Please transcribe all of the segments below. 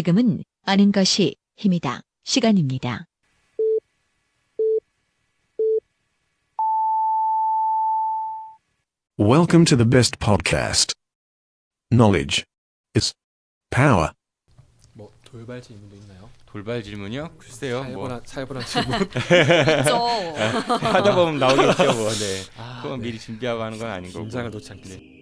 지금은 아는 것이 힘이다. 시간입니다. Welcome to the best podcast. Knowledge is power. 뭐 돌발 질문도 있나요? 돌발 질문이요? 글쎄요. 살벌한 질문. 그렇죠. 하다 보면 나오겠죠. 뭐. 네. 그건 네. 미리 준비하고 하는 건 아닌 거고. 긴장을 놓지 않게. 네.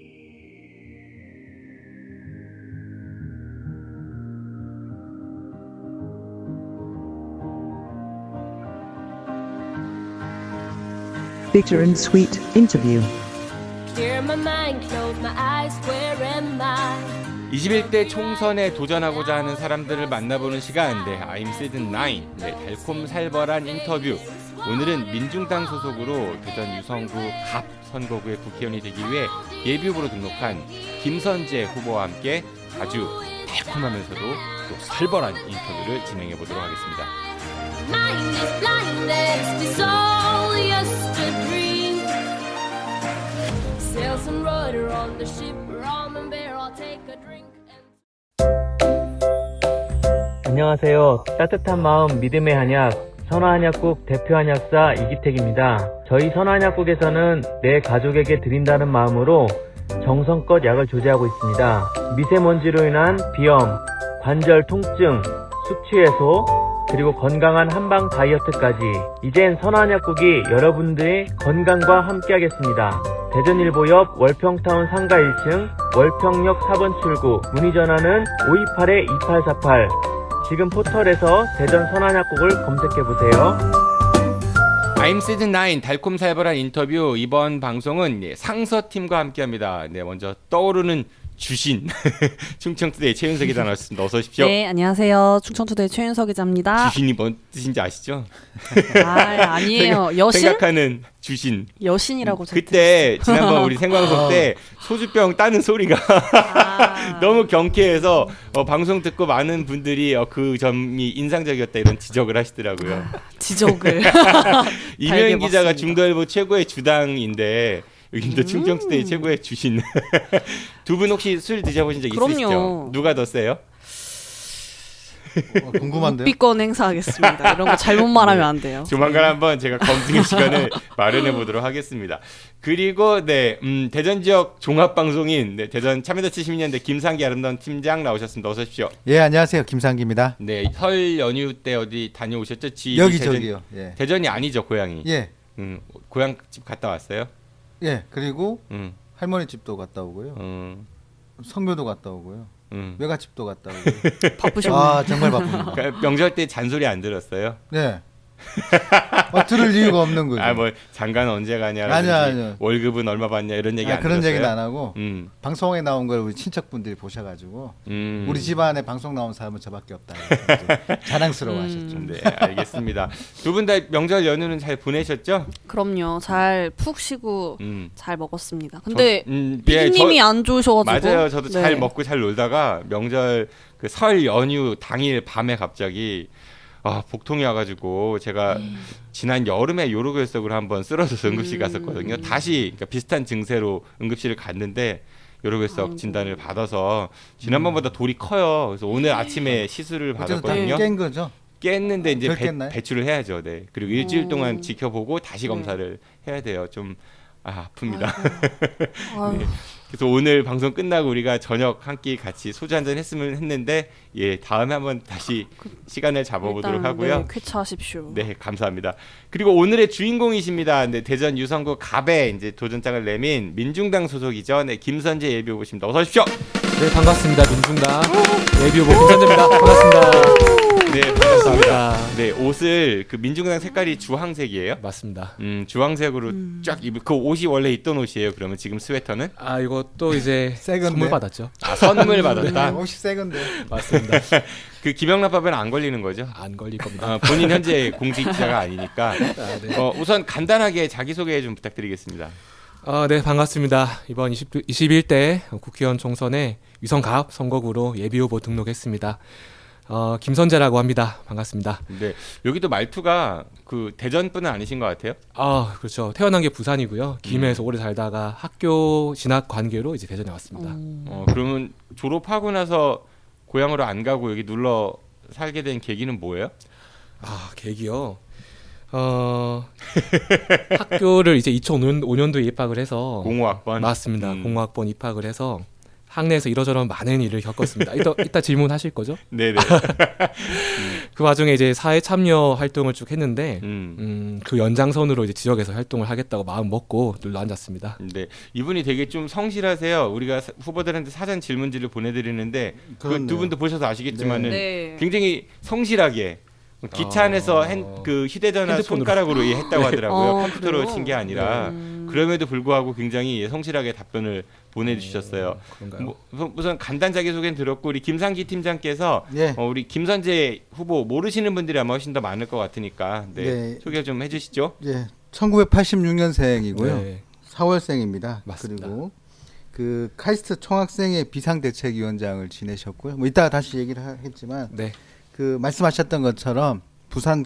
Bitter and sweet interview. Clear my mind, close my eyes, where am I? 21대 총선에 도전하고자 하는 사람들을 만나보는 시간. 네, I'm Season 9. 네, 달콤살벌한 인터뷰. 오늘은 민중당 소속으로 대전 유성구 갑 선거구의 국회의원이 되기 위해 예비후보로 등록한 김선재 후보와 함께 아주 달콤하면서도 또 살벌한 인터뷰를 진행해 보도록 하겠습니다. Mind is blinded, it's all just a dream. Sail some rudder on the ship, rum and beer, I'll take a drink. 안녕하세요. 따뜻한 마음 믿음의 한약 선화한약국 대표 한약사 이기택입니다. 저희 선화한약국에서는 내 가족에게 드린다는 마음으로 정성껏 약을 조제하고 있습니다. 미세먼지로 인한 비염, 관절 통증, 숙취 해소, 그리고 건강한 한방 다이어트까지 이젠 선화한약국이 여러분들의 건강과 함께하겠습니다. 대전일보 옆 월평타운 상가 1층 월평역 4번 출구 문의 전화는 528-2848 지금 포털에서 대전 선한약국을 검색해보세요. I'm Season 9 달콤살벌한 인터뷰. 이번 방송은 상서팀과 함께합니다. 네, 먼저 떠오르는 주신 충청투데이 최윤석 기자 나왔습니다. 어서 오십시오. 네, 안녕하세요. 충청투데이 최윤석 기자입니다. 주신이 뭔 뜻인지 아시죠? 아니에요. 여신? 생각하는 주신. 여신이라고 그때 지난번 우리 생방송 때 소주병 따는 소리가 너무 경쾌해서 방송 듣고 많은 분들이 그 점이 인상적이었다 이런 지적을 하시더라고요. 지적을. 이명인 기자가 중도일보 최고의 주당인데 여기도 충청투데이 최고의 주신. 두 분 혹시 술 드셔보신 적 그럼요. 있으시죠? 누가 더 세요? 궁금한데요. 묵비권 행사하겠습니다. 이런 거 잘못 말하면 안 돼요. 조만간 한번 제가 검증의 시간을 마련해 보도록 하겠습니다. 그리고 대전 지역 종합 방송인 대전 참여도시 시민연대 김상기 아름다운 팀장 나오셨습니다. 어서 오십시오. 예, 안녕하세요. 김상기입니다. 네, 설 연휴 때 어디 다녀오셨죠? 여기저기요. 예. 대전이 아니죠, 고향이. 예. 고향 집 갔다 왔어요? 예. 그리고 음. 할머니 집도 갔다 오고요. 성묘도 갔다 오고요. 외갓집도 갔다 오고요. 바쁘셨네. 아, 정말 바쁩니다. 그러니까 명절 때 잔소리 안 들었어요? 네. 들을 이유가 없는 거죠. 뭐 장가는 언제 가냐라든지 아니요. 월급은 얼마 받냐 이런 얘기 안 그런 들었어요? 얘기는 안 하고 방송에 나온 걸 우리 친척분들이 보셔가지고 우리 집안에 방송 나온 사람은 저밖에 없다. 자랑스러워하셨죠. 네, 알겠습니다. 두 분 다 명절 연휴는 잘 보내셨죠? 그럼요. 잘 푹 쉬고 잘 먹었습니다. 근데 피디님이 예, 안 좋으셔가지고. 맞아요. 저도 네. 잘 먹고 잘 놀다가 명절 그 설 연휴 당일 밤에 갑자기 복통이 와가지고 제가 지난 여름에 요로결석으로 한번 쓰러져서 응급실 갔었거든요. 다시 그러니까 비슷한 증세로 응급실을 갔는데 요로결석 진단을 받아서 지난번보다 돌이 커요. 그래서 오늘 아침에 시술을 받았거든요. 깬 거죠? 깼는데 이제 덜 깼나요? 배출을 해야죠. 네. 그리고 일주일 동안 지켜보고 다시 검사를 해야 돼요. 좀 아픕니다. 네. 그래서 오늘 방송 끝나고 우리가 저녁 한 끼 같이 소주 한잔 했으면 했는데 다음에 한번 다시 시간을 잡아보도록 일단, 하고요. 네, 쾌차하십시오. 네, 감사합니다. 그리고 오늘의 주인공이십니다. 네, 대전 유성구 갑에 이제 도전장을 내민 민중당 소속이죠. 네, 김선재 예비후보십니다. 어서 오십시오. 네, 반갑습니다. 민중당 예비후보 김선재입니다. 반갑습니다. 네, 반갑습니다. 네, 옷을 그 민중당 색깔이 주황색이에요? 맞습니다. 주황색으로 쫙 입을 그 옷이 원래 있던 옷이에요. 그러면 지금 스웨터는? 이것도 이제 새 건데. 선물 받았죠. 선물 받았다. 옷이 새 건데. 맞습니다. 그 김영란법에는 안 걸리는 거죠? 안 걸릴 겁니다. 본인 현재 공직 기자가 아니니까. 네. 우선 간단하게 자기소개 좀 부탁드리겠습니다. 네, 반갑습니다. 이번 21대 국회의원 총선에 유성갑 선거구로 예비후보 등록했습니다. 김선재라고 합니다. 반갑습니다. 네, 여기도 말투가 그 대전분은 아니신 것 같아요? 그렇죠. 태어난 게 부산이고요. 김해에서 오래 살다가 학교 진학 관계로 이제 대전에 왔습니다. 그러면 졸업하고 나서 고향으로 안 가고 여기 눌러 살게 된 계기는 뭐예요? 아, 계기요. 학교를 이제 2005년도에 입학을 해서 05학번. 맞습니다. 05학번 입학을 해서 학내에서 이러저런 많은 일을 겪었습니다. 이따 질문하실 거죠? 네네. 그 와중에 이제 사회 참여 활동을 쭉 했는데 음. 그 연장선으로 이제 지역에서 활동을 하겠다고 마음 먹고 눌러 앉았습니다. 네, 이분이 되게 좀 성실하세요. 우리가 후보들한테 사전 질문지를 보내드리는데 그 그렇네요. 두 분도 보셔서 아시겠지만은 네. 굉장히 성실하게 기차 안에서 그 휴대전화 핸드폰으로. 손가락으로 했다고 하더라고요. 컴퓨터로 그래요? 친 게 아니라 그럼에도 불구하고 굉장히 성실하게 답변을 보내주셨어요. 그런가요? 우선 간단 자기소개는 들었고 우리 김상기 팀장께서 예. 우리 김선재 후보 모르시는 분들이 아마 훨씬 더 많을 것 같으니까 네. 소개 좀 해주시죠. 예, 1986년생이고요. 네. 4월생입니다. 맞습니다. 그리고 그 카이스트 총학생회 비상대책위원장을 지내셨고요. 뭐 이따가 다시 얘기를 하겠지만 네. 그 말씀하셨던 것처럼 부산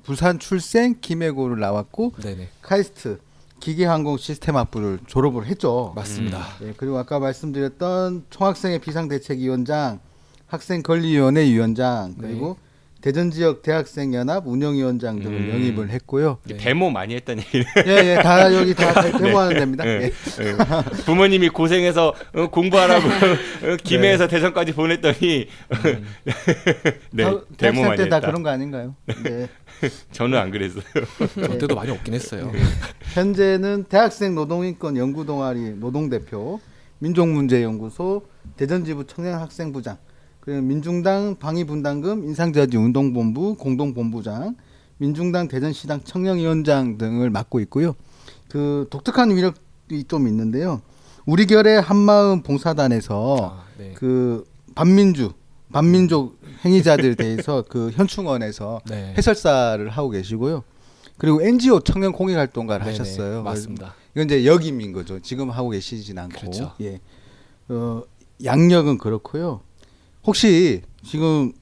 부산 출생 김해고를 나왔고 네네. 카이스트 기계항공 시스템학부를 졸업을 했죠. 맞습니다. 예, 그리고 아까 말씀드렸던 총학생회 비상대책위원장, 학생권리위원회 위원장, 그리고 대전 지역 대학생연합 운영위원장 등을 영입을 했고요. 네. 데모 많이 했다는 얘기를. 예, 다 여기 다 데모하는 데입니다. 네. 예. 네. 부모님이 고생해서 공부하라고 김해에서 대전까지 보냈더니 네, 데모 대학생 많이 때 다 했다. 그런 거 아닌가요? 네. 저는 안 그랬어요. 저 때도 많이 없긴 했어요. 현재는 대학생 노동인권 연구동아리 노동대표, 민족문제연구소, 대전지부 청년학생부장, 그리고 민중당 방위분담금 인상저지 운동본부 공동본부장, 민중당 대전시당 청년위원장 등을 맡고 있고요. 그 독특한 위력이 좀 있는데요. 우리 결의 한마음 봉사단에서 네. 그 반민족 행위자들에 대해서 그 현충원에서 네. 해설사를 하고 계시고요. 그리고 NGO 청년 공익활동가를 네네, 하셨어요. 맞습니다. 이건 이제 역임인 거죠. 지금 하고 계시진 않고. 그렇죠. 예. 양력은 그렇고요. 혹시 지금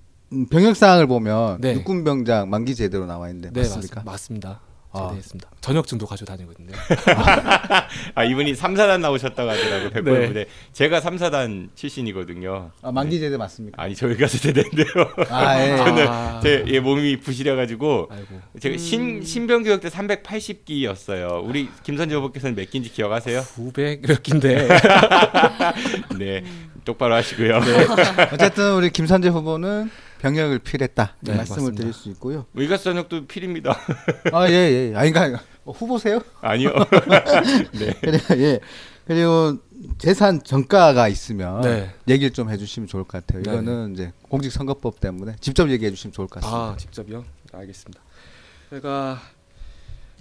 병역 사항을 보면 네. 육군병장 만기 제대로 나와 있는데 네, 맞습니까? 맞습니다. 아. 제대했습니다. 전역증도 가지고 다니거든요. 아 이분이 3사단 나오셨다고 하더라고요. 백골 네. 부대. 제가 3사단 출신이거든요. 아, 만기 제대 맞습니까? 아니 저희 가서 제대인데요. 아, 예. 저는 아. 제 몸이 부실해가지고 아이고. 제가 신병교육 때 380기였어요. 우리 김선재 후보께서는 몇 기인지 기억하세요? 900 몇 기인데. 네, 똑바로 하시고요. 어쨌든 우리 김선재 후보는 병역을 필했다. 네, 말씀을 맞습니다. 드릴 수 있고요. 의가수 전역도 필입니다. 아, 예, 예. 아니, 그러니까 후보세요? 아니요. 네. 그리고, 예. 그리고 재산 정가가 있으면 네. 얘기를 좀 해주시면 좋을 것 같아요. 네네. 이거는 이제 공직선거법 때문에 직접 얘기해 주시면 좋을 것 같습니다. 아, 직접요? 알겠습니다. 제가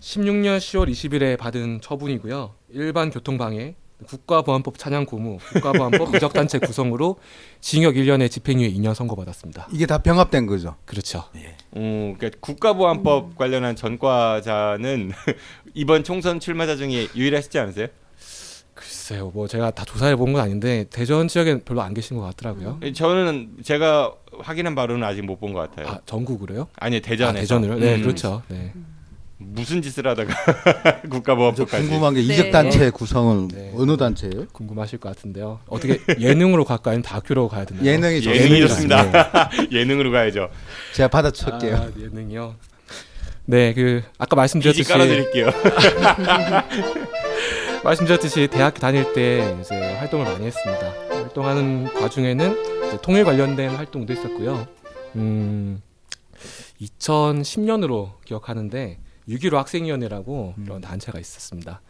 16년 10월 20일에 받은 처분이고요. 일반 교통방해, 국가보안법 찬양 고무, 국가보안법 이적단체 구성으로 징역 1년에 집행유예 2년 선고받았습니다. 이게 다 병합된 거죠. 그렇죠. 그러니까 국가보안법 관련한 전과자는 이번 총선 출마자 중에 유일하시지 않으세요? 글쎄요, 뭐 제가 다 조사해 본 건 아닌데 대전 지역엔 별로 안 계신 것 같더라고요. 저는 제가 확인한 바로는 아직 못 본 것 같아요. 아, 전국으로요? 아니 대전에서. 대전으로? 네, 그렇죠. 네. 무슨 짓을 하다가 저 국가보안법까지. 궁금한 게 네. 이적단체 구성은 네. 어느 단체예요? 궁금하실 것 같은데요. 어떻게 예능으로 갈까요? 아니면 다큐로 가야 되나요? 예능이 좋습니다. 예능이 좋습니다. 예능으로 가야죠. 제가 받아칠게요. 아, 예능이요. 네, 그 아까 비지 말씀드렸듯이 깔아드릴게요. 대학교 다닐 때 이제 활동을 많이 했습니다. 활동하는 과중에는 이제 통일 관련된 활동도 있었고요. 2010년으로 기억하는데 6.15 학생위원회라고 이런 단체가 있었습니다.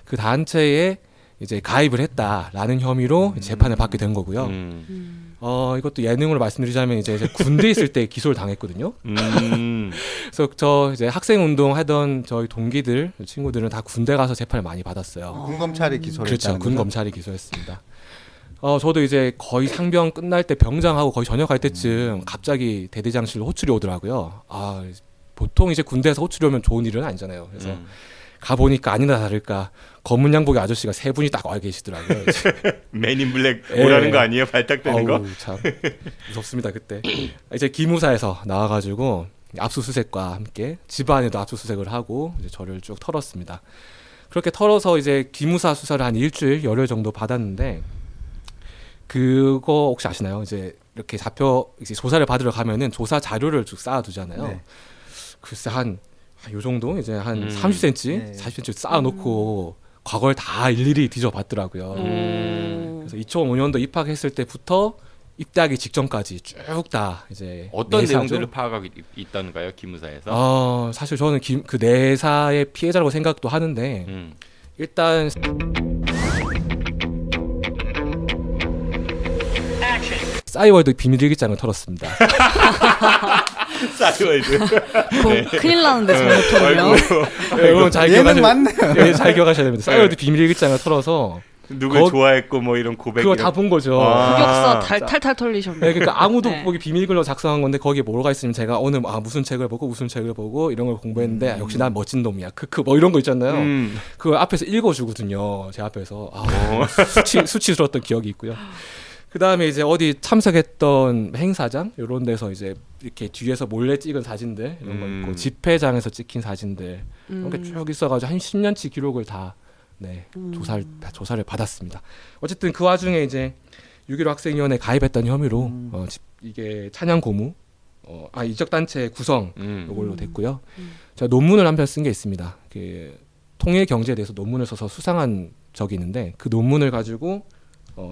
그 단체에 이제 가입을 했다라는 혐의로 재판을 받게 된 거고요. 이것도 예능으로 말씀드리자면 이제 군대 있을 때 기소를 당했거든요. 그래서 저 이제 학생 운동 하던 저희 동기들 친구들은 다 군대 가서 재판을 많이 받았어요. 군검찰이 기소를 그렇죠. 했다는 군 거죠? 검찰이 기소했습니다. 저도 이제 거의 상병 끝날 때 병장하고 거의 전역할 때쯤 갑자기 대대장실로 호출이 오더라고요. 아, 보통 이제 군대에서 호출이 오면 좋은 일은 아니잖아요. 그래서 가보니까 아니나 다를까 검은 양복의 아저씨가 세 분이 딱 와 계시더라고요. 맨인 블랙 예. 오라는 거 아니에요? 발탁되는 거? 어우, 참 무섭습니다 그때. 이제 기무사에서 나와가지고 압수수색과 함께 집안에도 압수수색을 하고 이제 저를 쭉 털었습니다. 그렇게 털어서 이제 기무사 수사를 한 일주일 열흘 정도 받았는데 그거 혹시 아시나요? 이제 이렇게 잡혀 이제 조사를 받으러 가면은 조사 자료를 쭉 쌓아두잖아요. 네. 글쎄 요 정도 이제 한 30cm, 네. 40cm 쌓아놓고 과거를 다 일일이 뒤져봤더라고요. 그래서 2005년도 입학했을 때부터 입대하기 직전까지 쭉 다 이제 어떤 내사죠. 내용들을 파악하고 있다는가요, 기무사에서? 사실 저는 그 내사의 피해자라고 생각도 하는데 일단 싸이월드 비밀일기장을 털었습니다. 싸이월드. 큰일 나는데 잘못 들으면. 여러분 잘 얘는 기억하셔야 맞네요. 네, 잘 기억하셔야 됩니다. 싸이월드 비밀일기장을 털어서 누굴 좋아했고 뭐 이런 고백. 그거 다 본 거죠. 흑역사 탈탈 털리셨네. 네, 그러니까 아무도 네. 보기 비밀글로 작성한 건데 거기에 뭐가 있으면 제가 오늘 무슨 책을 보고 이런 걸 공부했는데 역시 난 멋진 놈이야. 크크 뭐 이런 거 있잖아요. 그걸 앞에서 읽어주거든요. 제 앞에서 수치스러웠던 기억이 있고요. 그 다음에 이제 어디 참석했던 행사장 이런 데서 이제 이렇게 뒤에서 몰래 찍은 사진들 이런 거 있고 집회장에서 찍힌 사진들 이런 게 쭉 있어가지고 한 10년치 기록을 다 조사를 받았습니다. 어쨌든 그 와중에 이제 6.15 학생위원회 가입했던 혐의로 이게 찬양 고무 이적 단체 구성 이걸로 됐고요. 제가 논문을 한 편 쓴 게 있습니다. 그 통일 경제에 대해서 논문을 써서 수상한 적이 있는데 그 논문을 가지고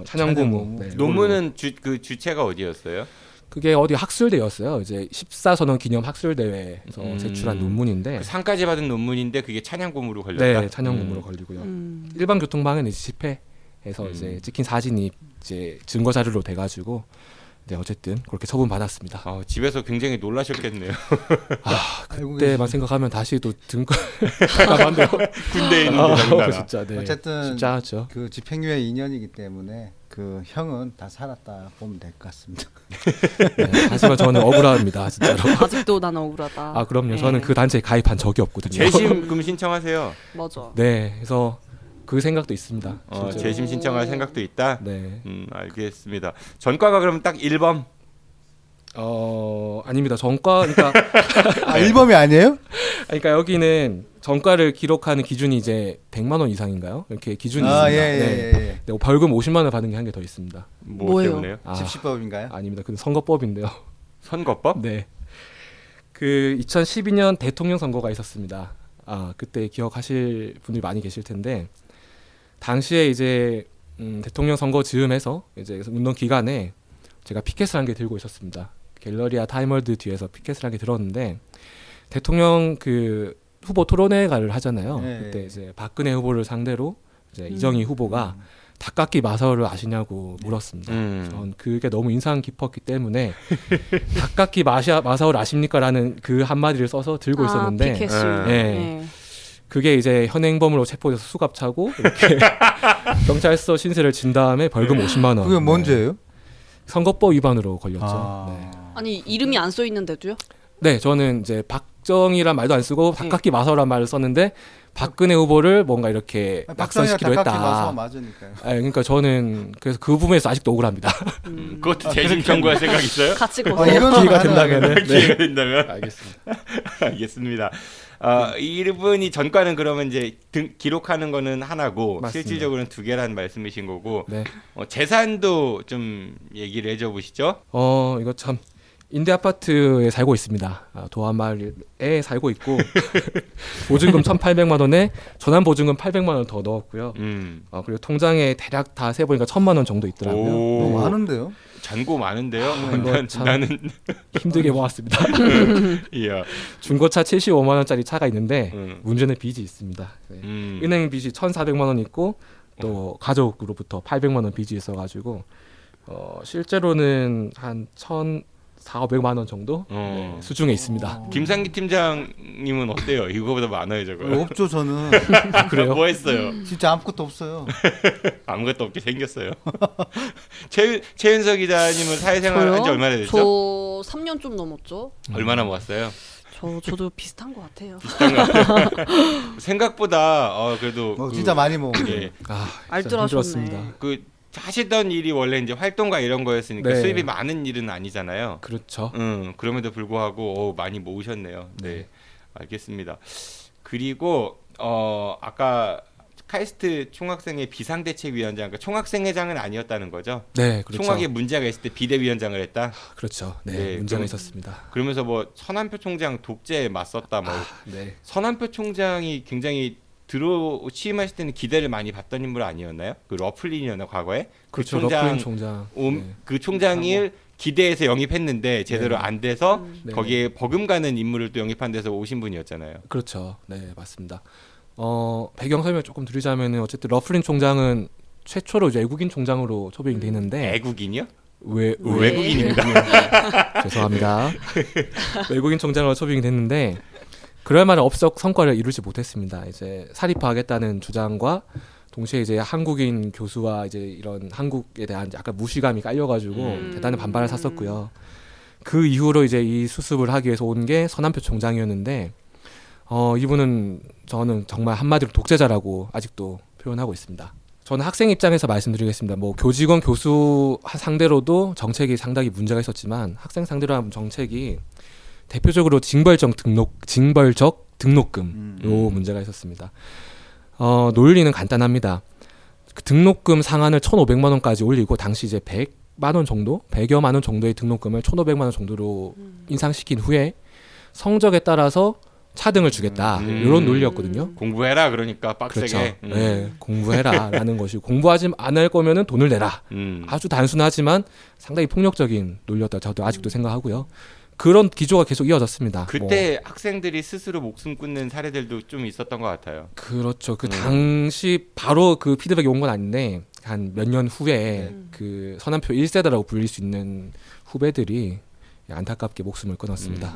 찬양 고무 논문은 그 주체가 어디였어요? 그게 어디 학술대였어요. 이제 14선언 기념 학술대회에서 제출한 논문인데 그 상까지 받은 논문인데 그게 찬양고무로 걸렸다. 네, 찬양고무로 걸리고요. 일반 교통방해는 이제 집회에서 이제 찍힌 사진이 이제 증거 자료로 돼가지고 네, 어쨌든 그렇게 처분 받았습니다. 집에서 굉장히 놀라셨겠네요. 그때만 생각하면 다시 또 등과 가만데요. 군대에 있는 진짜 네. 어쨌든 쉽지 않았죠. 그 집행유예 2년이기 때문에 그 형은 다 살았다 보면 될 것 같습니다. 네, 하지만 저는 억울합니다, 진짜로. 아직도 나는 억울하다. 그럼요. 네. 저는 그 단체에 가입한 적이 없거든요. 재심금 신청하세요. 맞아. 네, 그래서 그 생각도 있습니다. 재심 신청할 생각도 있다. 네. 알겠습니다. 전과가 그러면 딱 1범. 아닙니다. 전과 그러니까 1범이 아니에요? 그러니까 여기는 전과를 기록하는 기준이 이제 100만 원 이상인가요? 이렇게 기준이 있습니다. 예. 네, 벌금 50만 원 받은 게 한 개 더 있습니다. 뭐예요? 때문에요? 집시법인가요? 아닙니다. 그 선거법인데요. 선거법? 네. 그 2012년 대통령 선거가 있었습니다. 그때 기억하실 분들이 많이 계실 텐데 당시에 이제 대통령 선거 즈음해서 이제 운동 기간에 제가 피켓을 한 개 들고 있었습니다. 갤러리아 타임월드 뒤에서 피켓을 한 개 들었는데 대통령 그 후보 토론회를 하잖아요. 네. 그때 이제 박근혜 후보를 상대로 이제 이정희 후보가 닭깎기 마사오를 아시냐고 물었습니다. 전 그게 너무 인상 깊었기 때문에 닭깎기 마사오를 아십니까라는 그 한마디를 써서 들고 있었는데 피켓을. 네. 그게 이제 현행범으로 체포돼서 수갑 차고 이렇게 경찰서 신세를 진 다음에 벌금 50만 원. 그게 뭔 죄예요? 선거법 위반으로 걸렸죠. 네. 아니 이름이 안 써 있는데도요? 네, 저는 이제 박정희란 말도 안 쓰고 닭깎기 마사오란 말을 썼는데 박근혜 후보를 뭔가 이렇게 낙선시키려 했다. 마사오 맞으니까요. 그러니까 저는 그래서 그 부분에서 아직도 억울합니다. 그것도 재심 청구할 생각 있어요? 같이 이건 기회가 된다면은. 기회가 된다면. 알겠습니다. 알겠습니다. 이분이 전과는 그러면 이제 기록하는 거는 하나고 맞습니다. 실질적으로는 두 개라는 말씀이신 거고 네. 재산도 좀 얘기를 해줘 보시죠. 이거 참 임대 아파트에 살고 있습니다. 도안마을에 살고 있고 보증금 1,800만 원에 전환 보증금 800만 원 더 넣었고요. 그리고 통장에 대략 다 세보니까 1,000만 원 정도 있더라고요. 너무 많은데요? 잔고 많은데요. 나는 힘들게 모았습니다. 이야. 중고차 75만 원짜리 차가 있는데 문제는 빚이 있습니다. 네. 음. 은행 빚이 1,400만 원 있고 또 가족으로부터 800만 원 빚이 있어가지고 실제로는 한 1,400만 원 정도 수중에 있습니다. 김상기 팀장님은 어때요? 이거보다 많아요, 저거. 없죠 저는. 그래요? 뭐 했어요? 진짜 아무것도 없어요. 아무것도 없게 생겼어요. 최윤석 기자님은 사회생활 한 지 얼마나 됐죠? 저 3년 좀 넘었죠. 얼마나 모았어요? 저도 비슷한 것 같아요. 생각보다 그래도 진짜 많이 먹은 예. 알뜰하셨네. 그 하시던 일이 원래 이제 활동가 이런 거였으니까 네. 수입이 많은 일은 아니잖아요. 그렇죠. 그럼에도 불구하고 많이 모으셨네요. 네. 알겠습니다. 그리고 아까 카이스트 총학생회 비상대책위원장, 그러니까 총학생회장은 아니었다는 거죠. 네, 그렇죠. 총학에 문제가 있을 때 비대위원장을 했다. 그렇죠. 네, 네, 문제가 그럼- 있었습니다. 그러면서 뭐 서남표 총장 독재에 맞섰다. 뭐 네. 서남표 총장이 굉장히 취임하실 때는 기대를 많이 받던 인물 아니었나요? 그 러플린이었나 과거에? 그렇죠. 총장, 러플린 총장. 네. 그 총장을 기대해서 영입했는데 제대로 네. 안 돼서 네. 거기에 버금가는 인물을 또 영입한 데서 오신 분이었잖아요. 그렇죠. 네, 맞습니다. 배경 설명 조금 드리자면은 어쨌든 러플린 총장은 최초로 이제 외국인 총장으로 초빙이 되는데 애국인이요? 외국인입니다. 죄송합니다. 외국인 총장으로 초빙이 됐는데 그럴 만한 업적 성과를 이루지 못했습니다. 이제 사립화하겠다는 주장과 동시에 이제 한국인 교수와 이제 이런 한국에 대한 약간 무시감이 깔려가지고 대단한 반발을 샀었고요. 그 이후로 이제 이 수습을 하기 위해서 온 게 서남표 총장이었는데 이분은 저는 정말 한마디로 독재자라고 아직도 표현하고 있습니다. 저는 학생 입장에서 말씀드리겠습니다. 뭐 교직원 교수 상대로도 정책이 상당히 문제가 있었지만 학생 상대로 한 정책이 대표적으로 징벌적 등록금 요 문제가 있었습니다. 논리는 간단합니다. 그 등록금 상한을 1,500만 원까지 올리고 당시 이제 100만 원 정도, 100여만 원 정도의 등록금을 1,500만 원 정도로 인상시킨 후에 성적에 따라서 차등을 주겠다. 이런 논리였거든요. 공부해라 그러니까 빡세게. 그렇죠. 네, 공부해라라는 것이고 공부하지 않을 거면은 돈을 내라. 아주 단순하지만 상당히 폭력적인 논리였다. 저도 아직도 생각하고요. 그런 기조가 계속 이어졌습니다. 그때 학생들이 스스로 목숨 끊는 사례들도 좀 있었던 것 같아요. 그렇죠. 그 당시 바로 그 피드백이 온 건 아닌데 한 몇 년 후에 그 서남표 1세대라고 불릴 수 있는 후배들이 안타깝게 목숨을 끊었습니다.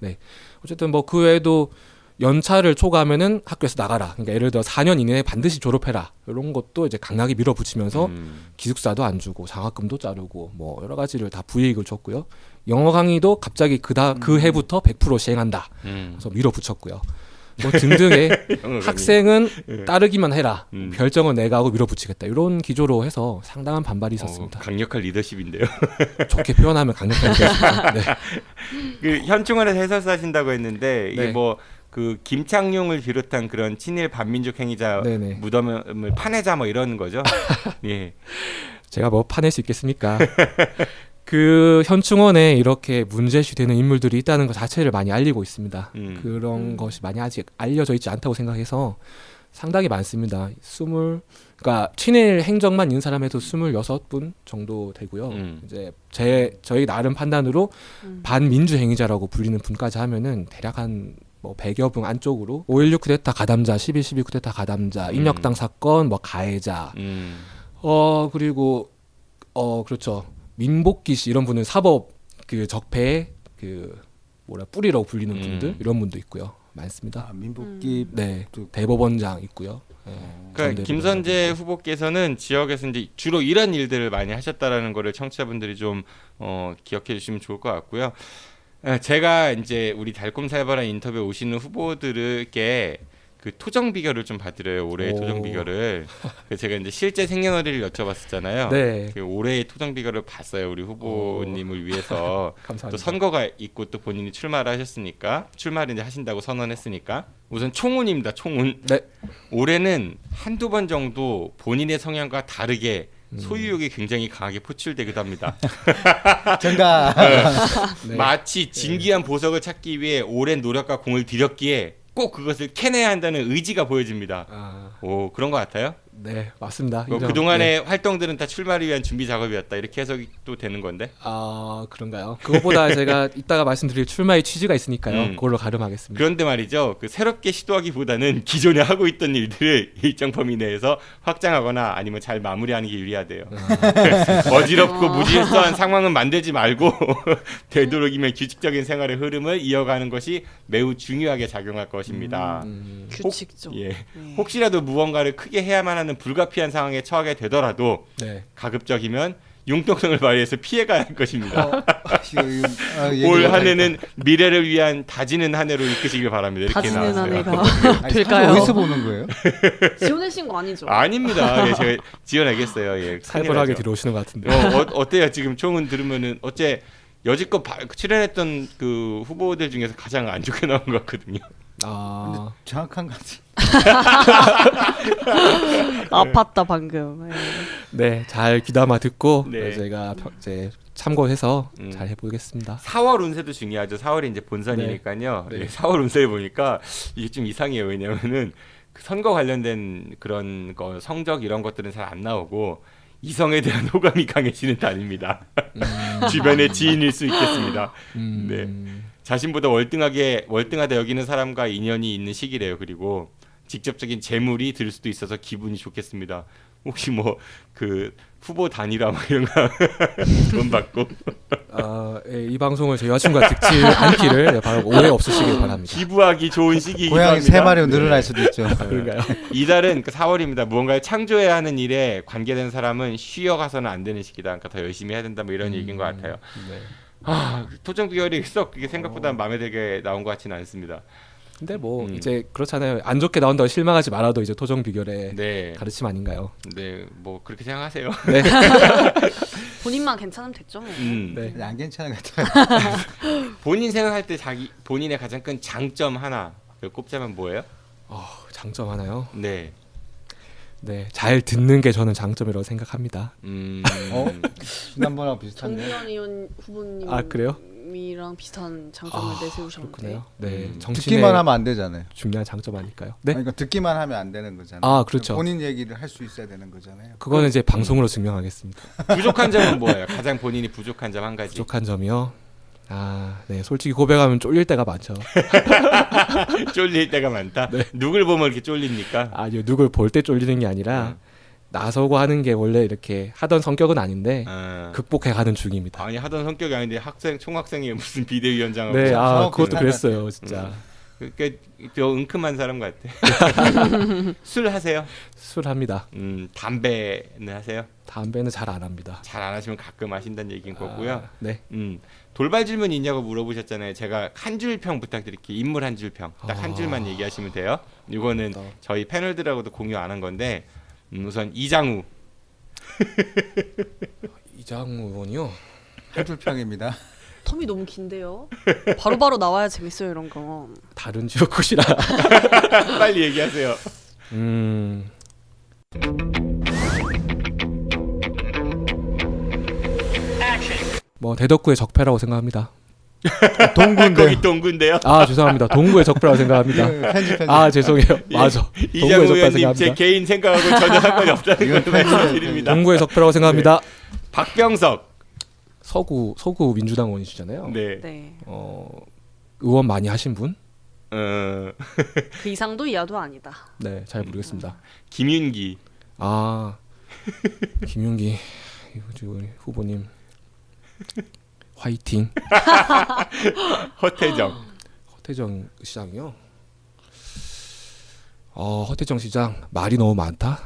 네. 어쨌든 뭐 그 외에도 연차를 초과하면은 학교에서 나가라. 그러니까 예를 들어 4년 이내에 반드시 졸업해라. 이런 것도 이제 강하게 밀어붙이면서 기숙사도 안 주고 장학금도 자르고 뭐 여러 가지를 다 불이익을 줬고요. 영어 강의도 갑자기 그 해부터 100% 시행한다. 그래서 밀어붙였고요. 뭐 등등의 학생은 따르기만 해라. 결정은 내가 하고 밀어붙이겠다. 이런 기조로 해서 상당한 반발이 있었습니다. 강력한 리더십인데요. 좋게 표현하면 강력한 리더십입니다. 네. 그 현충원에서 해설사 하신다고 했는데 이게 네. 뭐 그 김창룡을 비롯한 그런 친일 반민족 행위자 네네. 무덤을 파내자 뭐 이런 거죠. 예. 제가 뭐 파낼 수 있겠습니까? 그 현충원에 이렇게 문제시되는 인물들이 있다는 것 자체를 많이 알리고 있습니다. 그런 것이 많이 아직 알려져 있지 않다고 생각해서 상당히 많습니다. 그러니까 친일 행적만 있는 사람 해도 26분 정도 되고요. 이제 저희 나름 판단으로 반민주 행위자라고 불리는 분까지 하면은 대략 한 뭐 100여 분 안쪽으로 5.16 쿠데타 가담자, 12.12 쿠데타 가담자, 인혁당 사건, 뭐 가해자, 그리고 그렇죠. 민복기 씨 이런 분은 사법 그 적폐의 그 뿌리라고 불리는 분들 이런 분도 있고요. 많습니다. 민복기 네, 대법원장 있고요. 네, 그러니까 김선재 후보께서는 지역에서 이제 주로 이런 일들을 많이 하셨다라는 거를 청취자분들이 좀 기억해 주시면 좋을 것 같고요. 제가 이제 우리 달콤살벌한 인터뷰에 오시는 후보들에게 그 토정 비결을 좀 받으래요. 올해의 토정 비결을. 그래서 제가 이제 실제 생년월일을 여쭤봤었잖아요. 네. 그 올해의 토정 비결을 봤어요. 우리 후보님을 위해서. 감사합니다. 또 선거가 있고 또 본인이 출마를 하셨으니까 출마를 이제 하신다고 선언했으니까 우선 총운입니다. 총운. 네. 올해는 한두 번 정도 본인의 성향과 다르게 소유욕이 굉장히 강하게 포출되기도 합니다. 정답. 네. 마치 진귀한 보석을 찾기 위해 오랜 노력과 공을 들였기에 꼭 그것을 캐내야 한다는 의지가 보여집니다. 오, 그런 것 같아요? 네, 맞습니다. 그동안의 활동들은 다 출마를 위한 준비 작업이었다. 이렇게 해석이 또 되는 건데. 그런가요? 그것보다 제가 이따가 말씀드릴 출마의 취지가 있으니까요. 그걸로 가름하겠습니다. 그런데 말이죠. 그 새롭게 시도하기보다는 기존에 하고 있던 일들을 일정 범위 내에서 확장하거나 아니면 잘 마무리하는 게 유리하대요. 어지럽고 무질서한 상황은 만들지 말고 되도록이면 규칙적인 생활의 흐름을 이어가는 것이 매우 중요하게 작용할 것입니다. 규칙적. 혹시라도 무언가를 크게 해야만 하는 불가피한 상황에 처하게 되더라도 가급적이면 융통성을 발휘해서 피해가야 할 것입니다. 올 한 해는 미래를 위한 다지는 한 해로 이끄시길 바랍니다. 이렇게 다지는 나왔어요. 한 해가 될까요? 어디서 보는 거예요? 지원하신 거 아니죠? 아닙니다. 예, 제가 지원하겠어요. 예, 살벌하게 들어오시는 것 같은데. 어때요? 지금 총은 들으면은 어째 여지껏 출연했던 그 후보들 중에서 가장 안 좋게 나온 것 같거든요. 아, 정확한 것 같아요. 아팠다 방금. 네, 잘 귀담아 듣고 네. 제가 이제 참고해서 음. 잘 해보겠습니다. 4월 운세도 중요하죠. 4월이 이제 본선이니까요. 네. 네. 4월 운세를 보니까 이게 좀 이상해요. 왜냐면은 그 선거 관련된 그런 거 성적 이런 것들은 잘 안 나오고 이성에 대한 호감이 강해지는 달입니다. 주변의 지인일 수 있겠습니다. 네. 자신보다 월등하다 여기는 사람과 인연이 있는 시기래요. 그리고 직접적인 재물이 들 수도 있어서 기분이 좋겠습니다. 혹시 뭐 그 후보 단일화 뭐 이런 거 돈 받고 예, 이 방송을 제 여자친구가 듣지 않기를 네, 바로 오해 없으시길 바랍니다. 기부하기 좋은 시기이기도 고양이 합니다. 3마리로 늘어날 수도 있죠. 그런가요? 이달은 그 4월입니다. 무언가를 창조해야 하는 일에 관계된 사람은 쉬어가서는 안 되는 시기다. 그러니까 더 열심히 해야 된다. 뭐 이런 얘기인 것 같아요. 네. 아, 토정 비결이 썩 그게 생각보다 마음에 들게 나온 것 같지는 않습니다. 근데 뭐 이제 그렇잖아요. 안 좋게 나온다고 실망하지 말아도 이제 토정 비결의 네, 가르침 아닌가요? 네, 뭐 그렇게 생각하세요. 네. 본인만 괜찮으면 됐죠. 뭐. 네. 안 괜찮은 것 같아요. 본인 생각할 때 본인의 가장 큰 장점 하나 꼽자면 뭐예요? 장점 하나요? 네, 네, 잘 듣는 게 저는 장점이라고 생각합니다. 지난번하고 비슷한데. 정기현 의원 후보님. 아, 그래요? 이랑 비슷한 장점을 내세우셨는데. 그렇군요. 네, 정치인의 듣기만 하면 안 되잖아요. 중요한 장점 아닐까요? 네. 그러니까 듣기만 하면 안 되는 거잖아요. 아, 그렇죠. 본인 얘기를 할 수 있어야 되는 거잖아요. 그거는 이제 방송으로 증명하겠습니다. 부족한 점은 뭐예요? 가장 본인이 부족한 점 한 가지. 부족한 점이요. 아, 네, 솔직히 고백하면 쫄릴 때가 많죠. 쫄릴 때가 많다. 누굴 보면 이렇게 쫄립니까? 아니요, 누굴 볼 때 쫄리는 게 아니라 나서고 하는 게 원래 이렇게 하던 성격은 아닌데 극복해가는 중입니다. 아니 하던 성격이 아닌데 총학생이 무슨 비대위원장하고 네, 무슨 그것도 그랬어요, 진짜. 그러니까 저 은큼한 사람 같아. 술 하세요? 술 합니다. 담배는 하세요? 담배는 잘 안 합니다. 잘 안 하시면 가끔 하신다는 얘기인 거고요. 네. 돌발 질문 있냐고 물어보셨잖아요. 제가 한 줄 평 부탁드릴게요. 인물 한 줄 평. 딱 한 줄만 얘기하시면 돼요. 이거는 저희 패널들하고도 공유 안 한 건데 우선 이장우. 이장우 의원이요? 한 줄 평입니다. 텀이 너무 긴데요. 바로바로 나와야 재밌어요 이런 거. 다른 지역구시라. 빨리 얘기하세요. 뭐 대덕구의 적폐라고 생각합니다. 동구인데. 거기 동구인데요. 아, 죄송합니다. 동구의 적폐라고 생각합니다. 편집. 아, 죄송해요. 맞아. 이장우 동구의 적폐라고 의원님 생각합니다. 제 개인 생각하고 전혀 상관이 없다는 걸 말씀드립니다. 동구의 적폐라고 생각합니다. 박병석. 서구 민주당 의원이시잖아요. 네. 네. 의원 많이 하신 분? 그 이상도 이하도 아니다. 네, 잘 모르겠습니다. 김윤기. 아, 김윤기 우리 후보님 화이팅. 허태정 시장이요. 허태정 시장 말이 너무 많다.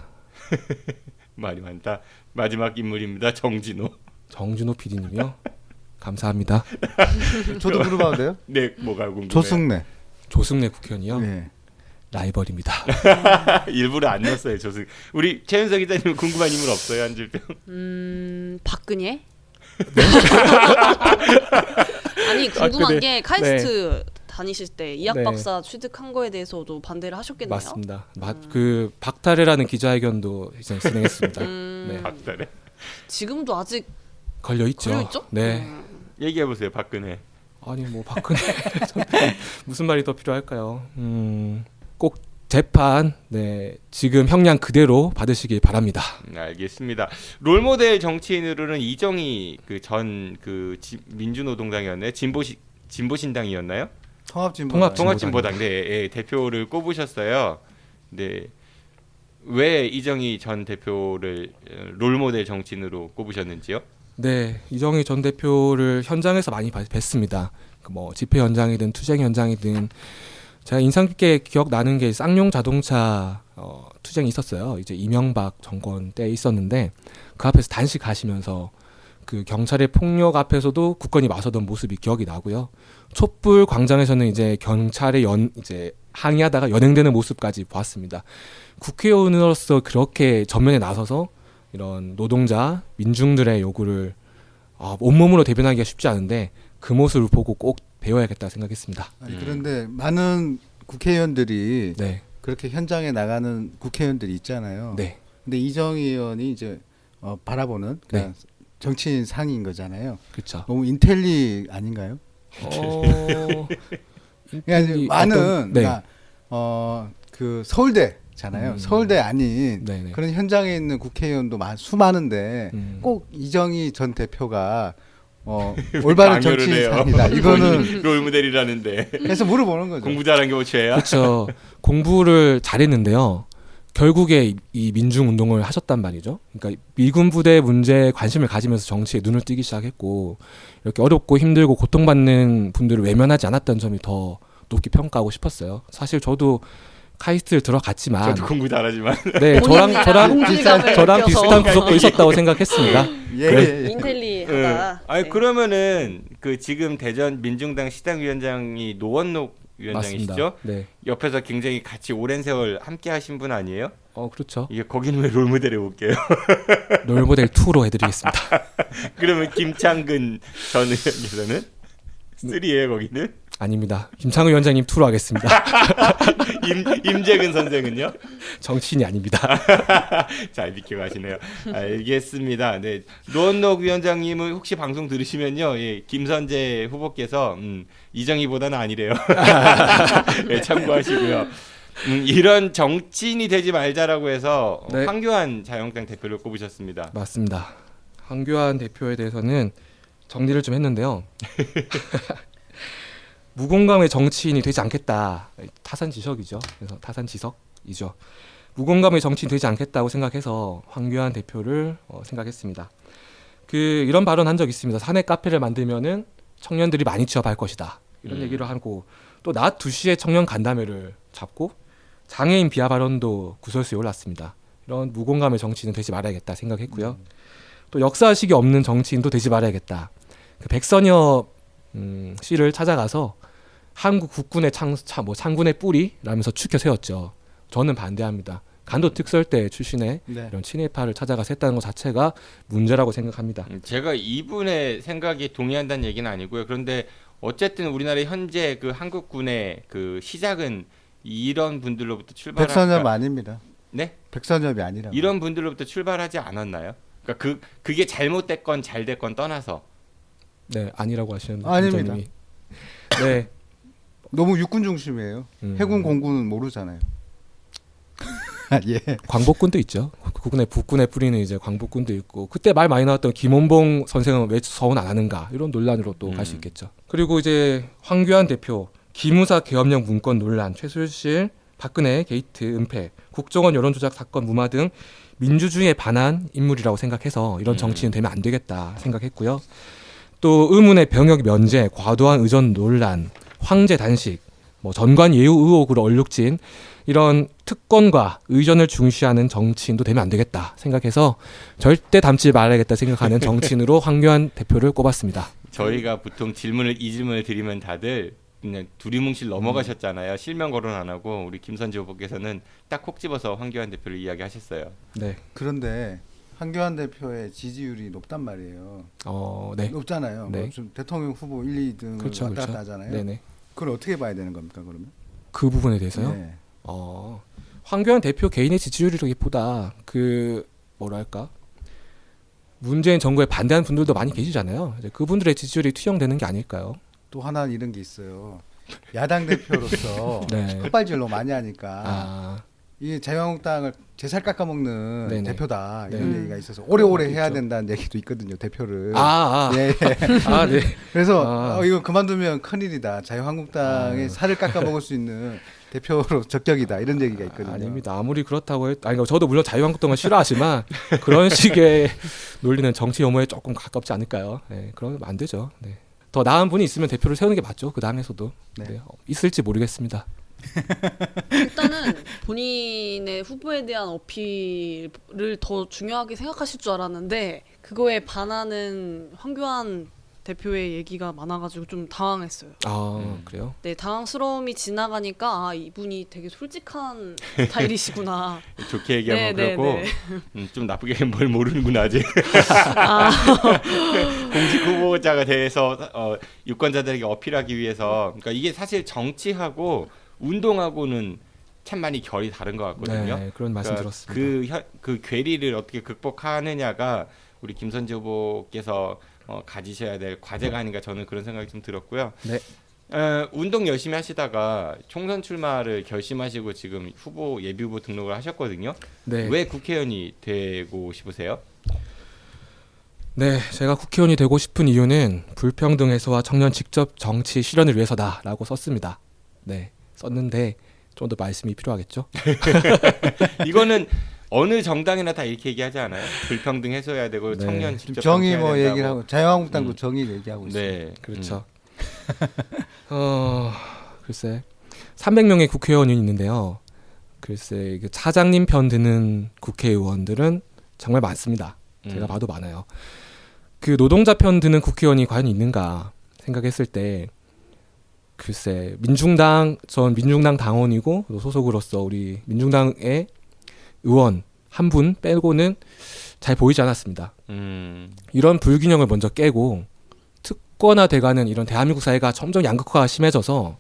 말이 많다. 마지막 인물입니다. 정진호 PD님이요. 감사합니다. 저도 물어봐도 돼요? 네, 뭐가 궁금해요? 조승래 국회의원이요. 네. 라이벌입니다. 일부러 안 넣었어요. 우리 최윤석 기자님 궁금한 인물 없어요? 한 줄평. 박근혜? 아니 궁금한 게 카이스트 다니실 때 이학 박사 취득한 거에 대해서도 반대를 하셨겠네요. 맞습니다. 그 박탈해라는 기자회견도 이제 진행했습니다. 네. 박탈해? 지금도 아직 걸려 있죠. 네. 얘기해 보세요, 박근혜. 아니 뭐 박근혜 무슨 말이 더 필요할까요? 꼭 재판 지금 형량 그대로 받으시길 바랍니다. 알겠습니다. 롤모델 정치인으로는 이정희 민주노동당이었나요? 진보신당이었나요? 통합진보당 네, 대표를 꼽으셨어요. 네. 왜 이정희 전 대표를 롤모델 정치인으로 꼽으셨는지요? 네, 이정희 전 대표를 현장에서 많이 뵀습니다. 뭐 집회 현장이든 투쟁 현장이든 제가 인상 깊게 기억나는 게 쌍용 자동차 투쟁이 있었어요. 이제 이명박 정권 때 있었는데 그 앞에서 단식하시면서 그 경찰의 폭력 앞에서도 굳건히 맞서던 모습이 기억이 나고요. 촛불 광장에서는 이제 경찰에 이제 항의하다가 연행되는 모습까지 보았습니다. 국회의원으로서 그렇게 전면에 나서서 이런 노동자, 민중들의 요구를 온몸으로 대변하기가 쉽지 않은데 그 모습을 보고 꼭 배워야겠다 생각했습니다. 그런데 많은 국회의원들이 네. 그렇게 현장에 나가는 국회의원들이 있잖아요. 네. 근데 이정희 의원이 이제 바라보는 그냥 정치인 상인 거잖아요. 그렇죠. 너무 인텔리 아닌가요? 그냥 많은 네. 그러니까 그 서울대잖아요. 서울대 아닌 네네. 그런 현장에 있는 국회의원도 수많은데 꼭 이정희 전 대표가 올바른 정치인 상이다. 이거는 롤모델이라는데 그래서 물어보는 거죠. 공부 잘한 게 오체야. 그렇죠. 공부를 잘했는데요. 결국에 이 민중 운동을 하셨단 말이죠. 그러니까 미군 부대 문제에 관심을 가지면서 정치에 눈을 띄기 시작했고 이렇게 어렵고 힘들고 고통받는 분들을 외면하지 않았다는 점이 더 높게 평가하고 싶었어요. 사실 저도 카이스트를 들어갔지만 저도 공부 잘하지만 네, 저랑 동질감을 비슷한 느껴서. 구석도 있었다고 생각했습니다. 예. 인텔리하다. 아니 네. 그러면은 그 지금 대전 민중당 시당위원장이 노원록 위원장이시죠? 맞습니다. 네. 옆에서 굉장히 같이 오랜 세월 함께 하신 분 아니에요? 그렇죠. 이게 거기는 왜 롤모델에 올게요? 롤모델 2로 해드리겠습니다. 그러면 김창근 전 의원께서는 3예요 거기는? 아닙니다. 김창우 위원장님 2로 하겠습니다. 임재근 선생은요? 정치인이 아닙니다. 잘 비켜가시네요. 알겠습니다. 네, 노원록 위원장님은 혹시 방송 들으시면요, 예, 김선재 후보께서 이정희보다는 아니래요. 네, 참고하시고요. 이런 정치인이 되지 말자라고 해서 네. 황교안 자유한국당 대표를 꼽으셨습니다. 맞습니다. 황교안 대표에 대해서는 정리를 좀 했는데요. 무공감의 정치인이 되지 않겠다. 타산지석이죠. 그래서 타산지석이죠. 무공감의 정치인이 되지 않겠다고 생각해서 황교안 대표를 생각했습니다. 이런 발언 한 적 있습니다. 사내 카페를 만들면은 청년들이 많이 취업할 것이다. 이런 얘기를 하고 또 낮 2시에 청년 간담회를 잡고 장애인 비하 발언도 구설수에 올랐습니다. 이런 무공감의 정치인은 되지 말아야겠다 생각했고요. 또 역사의식이 없는 정치인도 되지 말아야겠다. 백선엽 씨를 찾아가서 한국 국군의 창군의 뿌리라면서 추켜 세웠죠. 저는 반대합니다. 간도 특설대 출신의 이런 친일파를 찾아가서 했다는 것 자체가 문제라고 생각합니다. 제가 이분의 생각에 동의한다는 얘기는 아니고요. 그런데 어쨌든 우리나라의 현재 그 한국군의 그 시작은 이런 분들로부터 백선엽 아닙니다. 네? 백선엽이 아니라 이런 분들로부터 출발하지 않았나요? 그러니까 그게 잘못됐건 잘됐건 떠나서 네, 아니라고 하시는 아닙니다. 분이. 네. 너무 육군 중심이에요. 해군 공군은 모르잖아요. 예. 광복군도 있죠. 국군의 뿌리는 이제 광복군도 있고 그때 말 많이 나왔던 김원봉 선생은 왜 서원 안 하는가 이런 논란으로 또 갈 수 있겠죠. 그리고 이제 황교안 대표 기무사 계엄령 문건 논란, 최순실, 박근혜 게이트 은폐, 국정원 여론조작 사건 무마 등 민주주의에 반한 인물이라고 생각해서 이런 정치인 되면 안 되겠다 생각했고요. 또 의문의 병역 면제, 과도한 의전 논란, 황제 단식, 전관 예우 의혹으로 얼룩진 이런 특권과 의전을 중시하는 정치인도 되면 안 되겠다 생각해서 절대 닮지 말아야겠다 생각하는 정치인으로 황교안 대표를 꼽았습니다. 저희가 보통 이 질문을 드리면 다들 그냥 두리뭉실 넘어가셨잖아요. 실명 거론 안 하고 우리 김선재 후보께서는 딱 콕 집어서 황교안 대표를 이야기하셨어요. 네. 그런데 황교안 대표의 지지율이 높단 말이에요. 네. 높잖아요. 네. 지금 대통령 후보 1, 2등을 그렇죠, 왔다 그렇죠. 갔다 하잖아요. 네네. 그걸 어떻게 봐야 되는 겁니까, 그러면? 그 부분에 대해서요? 네. 황교안 대표 개인의 지지율이라기보다 뭐랄까 문재인 정부에 반대하는 분들도 많이 계시잖아요. 이제 그분들의 지지율이 투영되는 게 아닐까요? 또 하나 이런 게 있어요. 야당 대표로서 네. 헛발질로 많이 하니까 이 자유한국당을 제살 깎아먹는 네네. 대표다 이런 네. 얘기가 있어서 오래오래 그렇죠. 해야 된다는 얘기도 있거든요, 대표를. 네. 그래서 이거 그만두면 큰일이다. 자유한국당의 살을 깎아먹을 수 있는 대표로 적격이다 이런 얘기가 있거든요. 아닙니다. 아무리 그렇다고 그러니까 저도 물론 자유한국당을 싫어하지만 그런 식의 논리는 정치 혐오에 조금 가깝지 않을까요? 네, 그러면 안 되죠. 네. 더 나은 분이 있으면 대표를 세우는 게 맞죠. 그 당에서도. 네. 있을지 모르겠습니다. 일단은 본인의 후보에 대한 어필을 더 중요하게 생각하실 줄 알았는데 그거에 반하는 황교안 대표의 얘기가 많아가지고 좀 당황했어요. 그래요? 네, 당황스러움이 지나가니까 이분이 되게 솔직한 스타일이시구나. 좋게 얘기하면 네, 그렇고 네. 좀 나쁘게 뭘 모르는구나 아직. 공직 후보자가 돼서 유권자들에게 어필하기 위해서 그러니까 이게 사실 정치하고 운동하고는 참 많이 결이 다른 것 같거든요. 네, 그런 말씀 그러니까 들었습니다. 그 괴리를 어떻게 극복하느냐가 우리 김선재 후보께서 가지셔야 될 과제가 아닌가 저는 그런 생각이 좀 들었고요. 네. 운동 열심히 하시다가 총선 출마를 결심하시고 지금 예비 후보 등록을 하셨거든요. 네. 왜 국회의원이 되고 싶으세요? 네, 제가 국회의원이 되고 싶은 이유는 불평등 해소와 청년 직접 정치 실현을 위해서다라고 썼습니다. 네, 썼는데 좀 더 말씀이 필요하겠죠? 이거는 어느 정당이나 다 이렇게 얘기하지 않아요? 불평등 해소해야 되고 네. 청년 직접 정의 정치해야 뭐 된다고. 얘기를 하고 자유한국당도 정의 얘기하고 있어요. 네, 그렇죠. 글쎄 300명의 국회의원이 있는데요. 글쎄 그 차장님 편 드는 국회의원들은 정말 많습니다. 제가 봐도 많아요. 그 노동자 편 드는 국회의원이 과연 있는가 생각했을 때 글쎄 전 민중당 당원이고 소속으로서 우리 민중당의 의원 한 분 빼고는 잘 보이지 않았습니다. 이런 불균형을 먼저 깨고 특권화돼가는 이런 대한민국 사회가 점점 양극화가 심해져서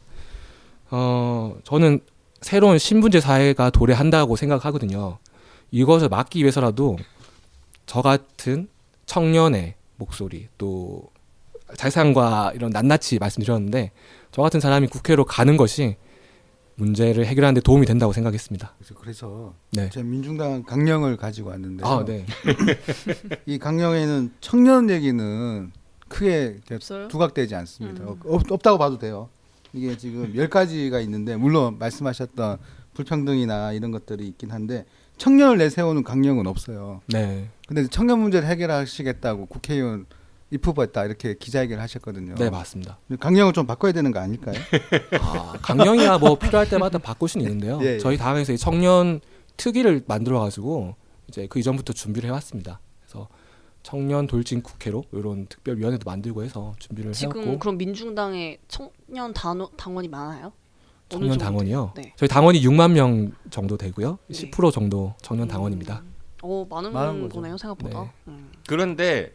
저는 새로운 신분제 사회가 도래한다고 생각하거든요. 이것을 막기 위해서라도 저 같은 청년의 목소리 또 잘상과 이런 낱낱이 말씀드렸는데 저 같은 사람이 국회로 가는 것이 문제를 해결하는 데 도움이 된다고 생각했습니다. 그래서 네. 제가 민중당 강령을 가지고 왔는데 네. 이 강령에는 청년 얘기는 크게 없어요? 두각되지 않습니다. 없다고 봐도 돼요. 이게 지금 10가지가 있는데 물론 말씀하셨던 불평등이나 이런 것들이 있긴 한데 청년을 내세우는 강령은 없어요. 네. 근데 청년 문제를 해결하시겠다고 국회의원 입후보했다 이렇게 기자회견을 하셨거든요. 네, 맞습니다. 강령을 좀 바꿔야 되는 거 아닐까요? 강령이야 뭐 필요할 때마다 바꿀 수는 있는데요. 예, 예. 저희 당에서 이 청년 특위를 만들어가지고 이제 그 이전부터 준비를 해왔습니다. 그래서 청년 돌진 국회로 이런 특별위원회도 만들고 해서 준비를 지금 해왔고. 그럼 민중당에 청년 당원이 많아요? 어느 청년 정도? 당원이요? 네. 저희 당원이 6만 명 정도 되고요. 10% 정도 청년 당원입니다. 많은 많은 거죠. 거네요 생각보다. 네. 그런데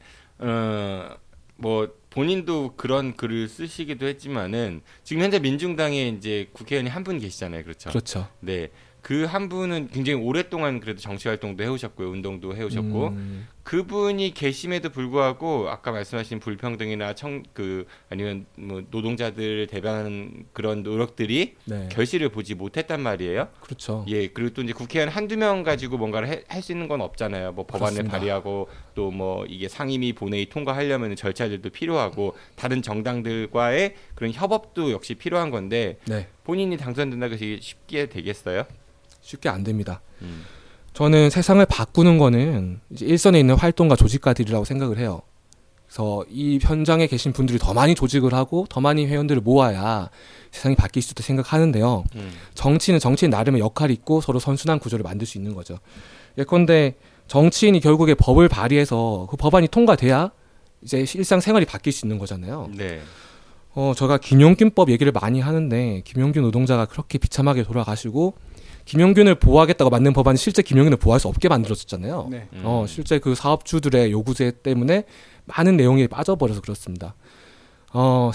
뭐 본인도 그런 글을 쓰시기도 했지만은 지금 현재 민중당에 이제 국회의원이 한 분 계시잖아요, 그렇죠? 그렇죠. 네, 그 한 분은 굉장히 오랫동안 그래도 정치 활동도 해오셨고요, 운동도 해오셨고 그분이 계심에도 불구하고 아까 말씀하신 불평등이나 아니면 뭐 노동자들을 대변하는 그런 노력들이 네. 결실을 보지 못했단 말이에요. 그렇죠. 예, 그리고 또 이제 국회의원 한두 명 가지고 뭔가를 할 수 있는 건 없잖아요. 뭐 법안을 그렇습니다. 발의하고 또 뭐 이게 상임위 본회의 통과하려면 절차들도 필요하고 다른 정당들과의 그런 협업도 역시 필요한 건데 네. 본인이 당선된다고 해서 이게 쉽게 되겠어요? 쉽게 안 됩니다. 저는 세상을 바꾸는 거는 이제 일선에 있는 활동가 조직가들이라고 생각을 해요. 그래서 이 현장에 계신 분들이 더 많이 조직을 하고 더 많이 회원들을 모아야 세상이 바뀔 수 있다고 생각하는데요. 정치는 정치인 나름의 역할이 있고 서로 선순환 구조를 만들 수 있는 거죠. 예컨대 정치인이 결국에 법을 발의해서 그 법안이 통과돼야 이제 일상생활이 바뀔 수 있는 거잖아요. 네. 제가 김용균법 얘기를 많이 하는데 김용균 노동자가 그렇게 비참하게 돌아가시고 김용균을 보호하겠다고 만든 법안이 실제 김용균을 보호할 수 없게 만들어졌잖아요. 네. 실제 그 사업주들의 요구제 때문에 많은 내용이 빠져버려서 그렇습니다.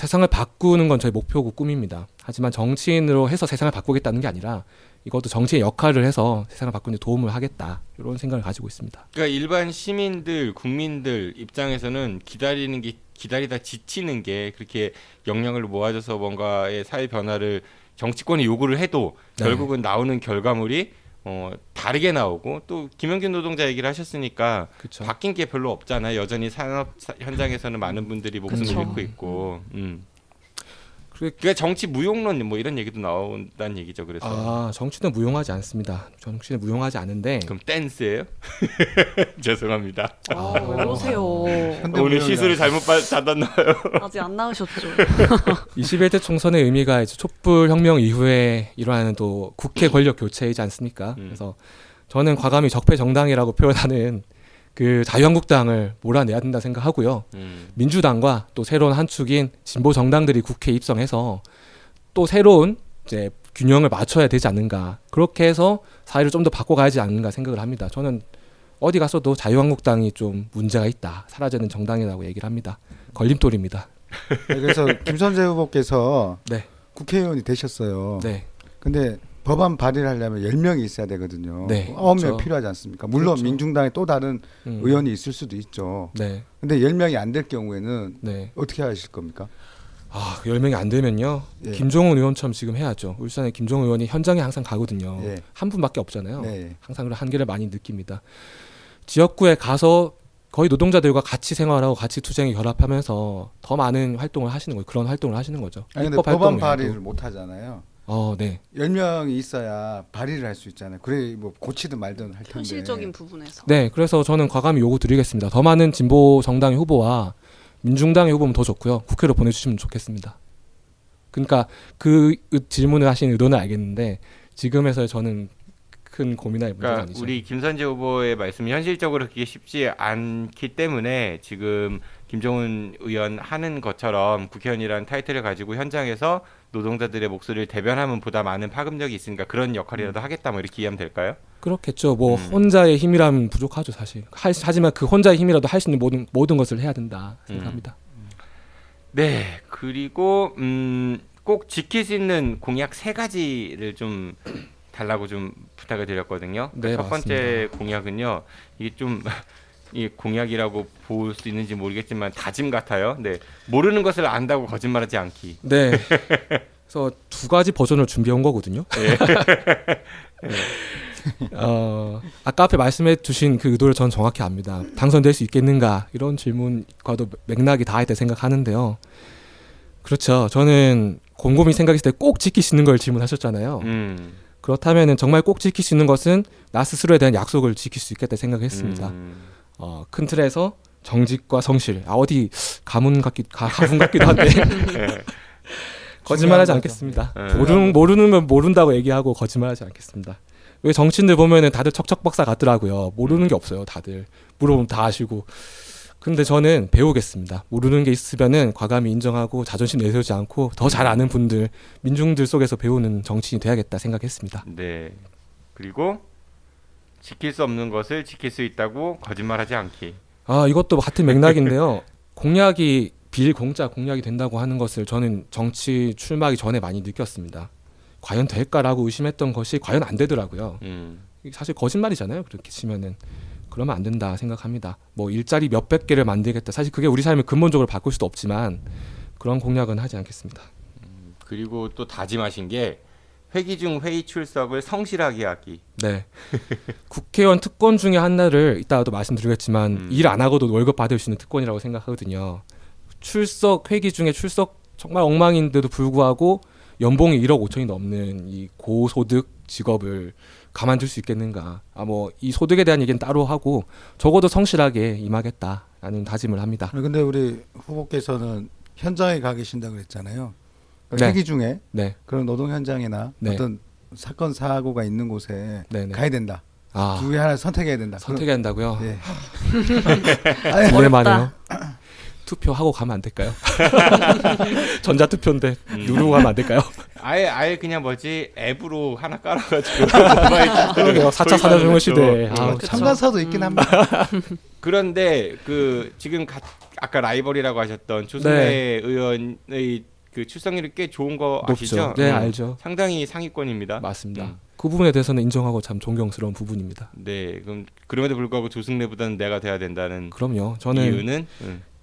세상을 바꾸는 건 저희 목표고 꿈입니다. 하지만 정치인으로 해서 세상을 바꾸겠다는 게 아니라 이것도 정치의 역할을 해서 세상을 바꾸는 데 도움을 하겠다 이런 생각을 가지고 있습니다. 그러니까 일반 시민들, 국민들 입장에서는 기다리다 지치는 게 그렇게 역량을 모아줘서 뭔가의 사회 변화를 정치권이 요구를 해도 네. 결국은 나오는 결과물이 다르게 나오고 또 김영균 노동자 얘기를 하셨으니까 그쵸. 바뀐 게 별로 없잖아요. 여전히 산업 현장에서는 많은 분들이 목숨을 그쵸. 잃고 있고. 그러니까 정치 무용론 뭐 이런 얘기도 나온다는 얘기죠. 그래서 정치는 무용하지 않습니다. 정치는 무용하지 않은데 그럼 댄스예요? 죄송합니다. 왜 그러세요? 오늘 시술을 잘못 받았나요? 아직 안 나으셨죠? 21대 총선의 의미가 이제 촛불혁명 이후에 일어나는 또 국회 권력 교체이지 않습니까? 그래서 저는 과감히 적폐 정당이라고 표현하는 그 자유한국당을 몰아내야 된다 생각하고요. 민주당과 또 새로운 한 축인 진보 정당들이 국회에 입성해서 또 새로운 이제 균형을 맞춰야 되지 않는가. 그렇게 해서 사회를 좀 더 바꿔가야지 않는가 생각을 합니다. 저는 어디 가서도 자유한국당이 좀 문제가 있다. 사라져야 되는 정당이라고 얘기를 합니다. 걸림돌입니다. 그래서 김선재 후보께서 네. 국회의원이 되셨어요. 네. 근데 법안 발의를 하려면 10명이 있어야 되거든요. 네, 9명 그렇죠. 필요하지 않습니까? 물론 그렇죠. 민중당에 또 다른 음. 의원이 있을 수도 있죠. 네. 근데 10명이 안 될 경우에는 네. 어떻게 하실 겁니까? 10명이 안 되면요. 예. 김종훈 의원처럼 지금 해야죠. 울산의 김종훈 의원이 현장에 항상 가거든요. 예. 한 분밖에 없잖아요. 네. 항상 그런 한계를 많이 느낍니다. 지역구에 가서 거의 노동자들과 같이 생활하고 같이 투쟁에 결합하면서 더 많은 활동을 하시는 거예요. 그런 활동을 하시는 거죠. 아니 근데 입법 법안 활동 발의를 외에도. 못 하잖아요. 네. 10명이 있어야 발의를 할 수 있잖아요. 그래 뭐 고치든 말든 할 텐데. 현실적인 부분에서. 네, 그래서 저는 과감히 요구 드리겠습니다. 더 많은 진보 정당의 후보와 민중당의 후보면 더 좋고요. 국회로 보내주시면 좋겠습니다. 그러니까 그 질문을 하신 의도는 알겠는데 지금에서 저는 큰 고민할 문제가 그러니까 아니죠. 우리 김선재 후보의 말씀이 현실적으로 그게 쉽지 않기 때문에 지금 김종훈 의원 하는 것처럼 국회의원이라는 타이틀을 가지고 현장에서 노동자들의 목소리를 대변하면 보다 많은 파급력이 있으니까 그런 역할이라도 하겠다 뭐 이렇게 이해하면 될까요? 그렇겠죠. 뭐 혼자의 힘이라면 부족하죠, 사실. 하지만 그 혼자의 힘이라도 할 수 있는 모든 것을 해야 된다 생각합니다. 네, 그리고 꼭 지킬 수 있는 공약 3가지를 좀 달라고 좀 부탁을 드렸거든요. 네, 첫 번째 공약은요. 이게 좀 이 공약이라고 볼 수 있는지 모르겠지만 다짐 같아요. 네, 모르는 것을 안다고 거짓말하지 않기. 네. 그래서 2가지 버전을 준비해 온 거거든요. 아까 앞에 말씀해 주신 그 의도를 전 정확히 압니다. 당선될 수 있겠는가 이런 질문과도 맥락이 닿아있다 생각하는데요. 그렇죠. 저는 곰곰이 생각했을 때 꼭 지킬 수 있는 걸 질문하셨잖아요. 그렇다면 정말 꼭 지킬 수 있는 것은 나 스스로에 대한 약속을 지킬 수 있겠다 생각했습니다. 큰 틀에서 정직과 성실. 어디 가문 같기도 한데 거짓말하지 않겠습니다. 모르면 모른다고 얘기하고 거짓말하지 않겠습니다. 왜 정치인들 보면은 다들 척척박사 같더라고요. 모르는 게 없어요. 다들 물어보면 다 아시고. 근데 저는 배우겠습니다. 모르는 게 있으면은 과감히 인정하고 자존심 내세우지 않고 더 잘 아는 분들, 민중들 속에서 배우는 정치인이 돼야겠다 생각했습니다. 네. 그리고 지킬 수 없는 것을 지킬 수 있다고 거짓말하지 않기. 이것도 같은 맥락인데요. 공약이 비공짜 공약이 된다고 하는 것을 저는 정치 출마하기 전에 많이 느꼈습니다. 과연 될까라고 의심했던 것이 과연 안 되더라고요. 사실 거짓말이잖아요. 그렇게 치면은. 그러면 안 된다 생각합니다. 뭐 일자리 몇백 개를 만들겠다. 사실 그게 우리 삶을 근본적으로 바꿀 수도 없지만 그런 공약은 하지 않겠습니다. 그리고 또 다짐하신 게 회기 중 회의 출석을 성실하게 하기. 네. 국회의원 특권 중에 하나를 이따가도 말씀드리겠지만 일 안 하고도 월급 받을 수 있는 특권이라고 생각하거든요. 회기 중에 출석 정말 엉망인데도 불구하고 연봉이 1억 5천이 넘는 이 고소득 직업을 가만둘 수 있겠는가. 뭐 이 소득에 대한 얘기는 따로 하고 적어도 성실하게 임하겠다라는 다짐을 합니다. 근데 우리 후보께서는 현장에 가 계신다고 그랬잖아요. 네. 회기 중에 네. 그런 노동 현장이나 네. 어떤 사건 사고가 있는 곳에 네네. 가야 된다. 두 개 하나 선택해야 된다. 선택해야 한다고요? 네. 딜레마네요. 투표하고 가면 안 될까요? 전자투표인데 누르고 가면 안 될까요? 아예 그냥 앱으로 하나 깔아가지고 그러게요. 4차 산업혁명 시대에 참가사도 있긴 합니다. 그런데 그 지금 아까 라이벌이라고 하셨던 조승래 의원의 그 출석률이 꽤 좋은 거 아시죠? 높죠. 네, 알죠. 상당히 상위권입니다. 맞습니다. 그 부분에 대해서는 인정하고 참 존경스러운 부분입니다. 네, 그럼 그럼에도 불구하고 조승래보다는 내가 돼야 된다는. 그럼요. 저는 이유는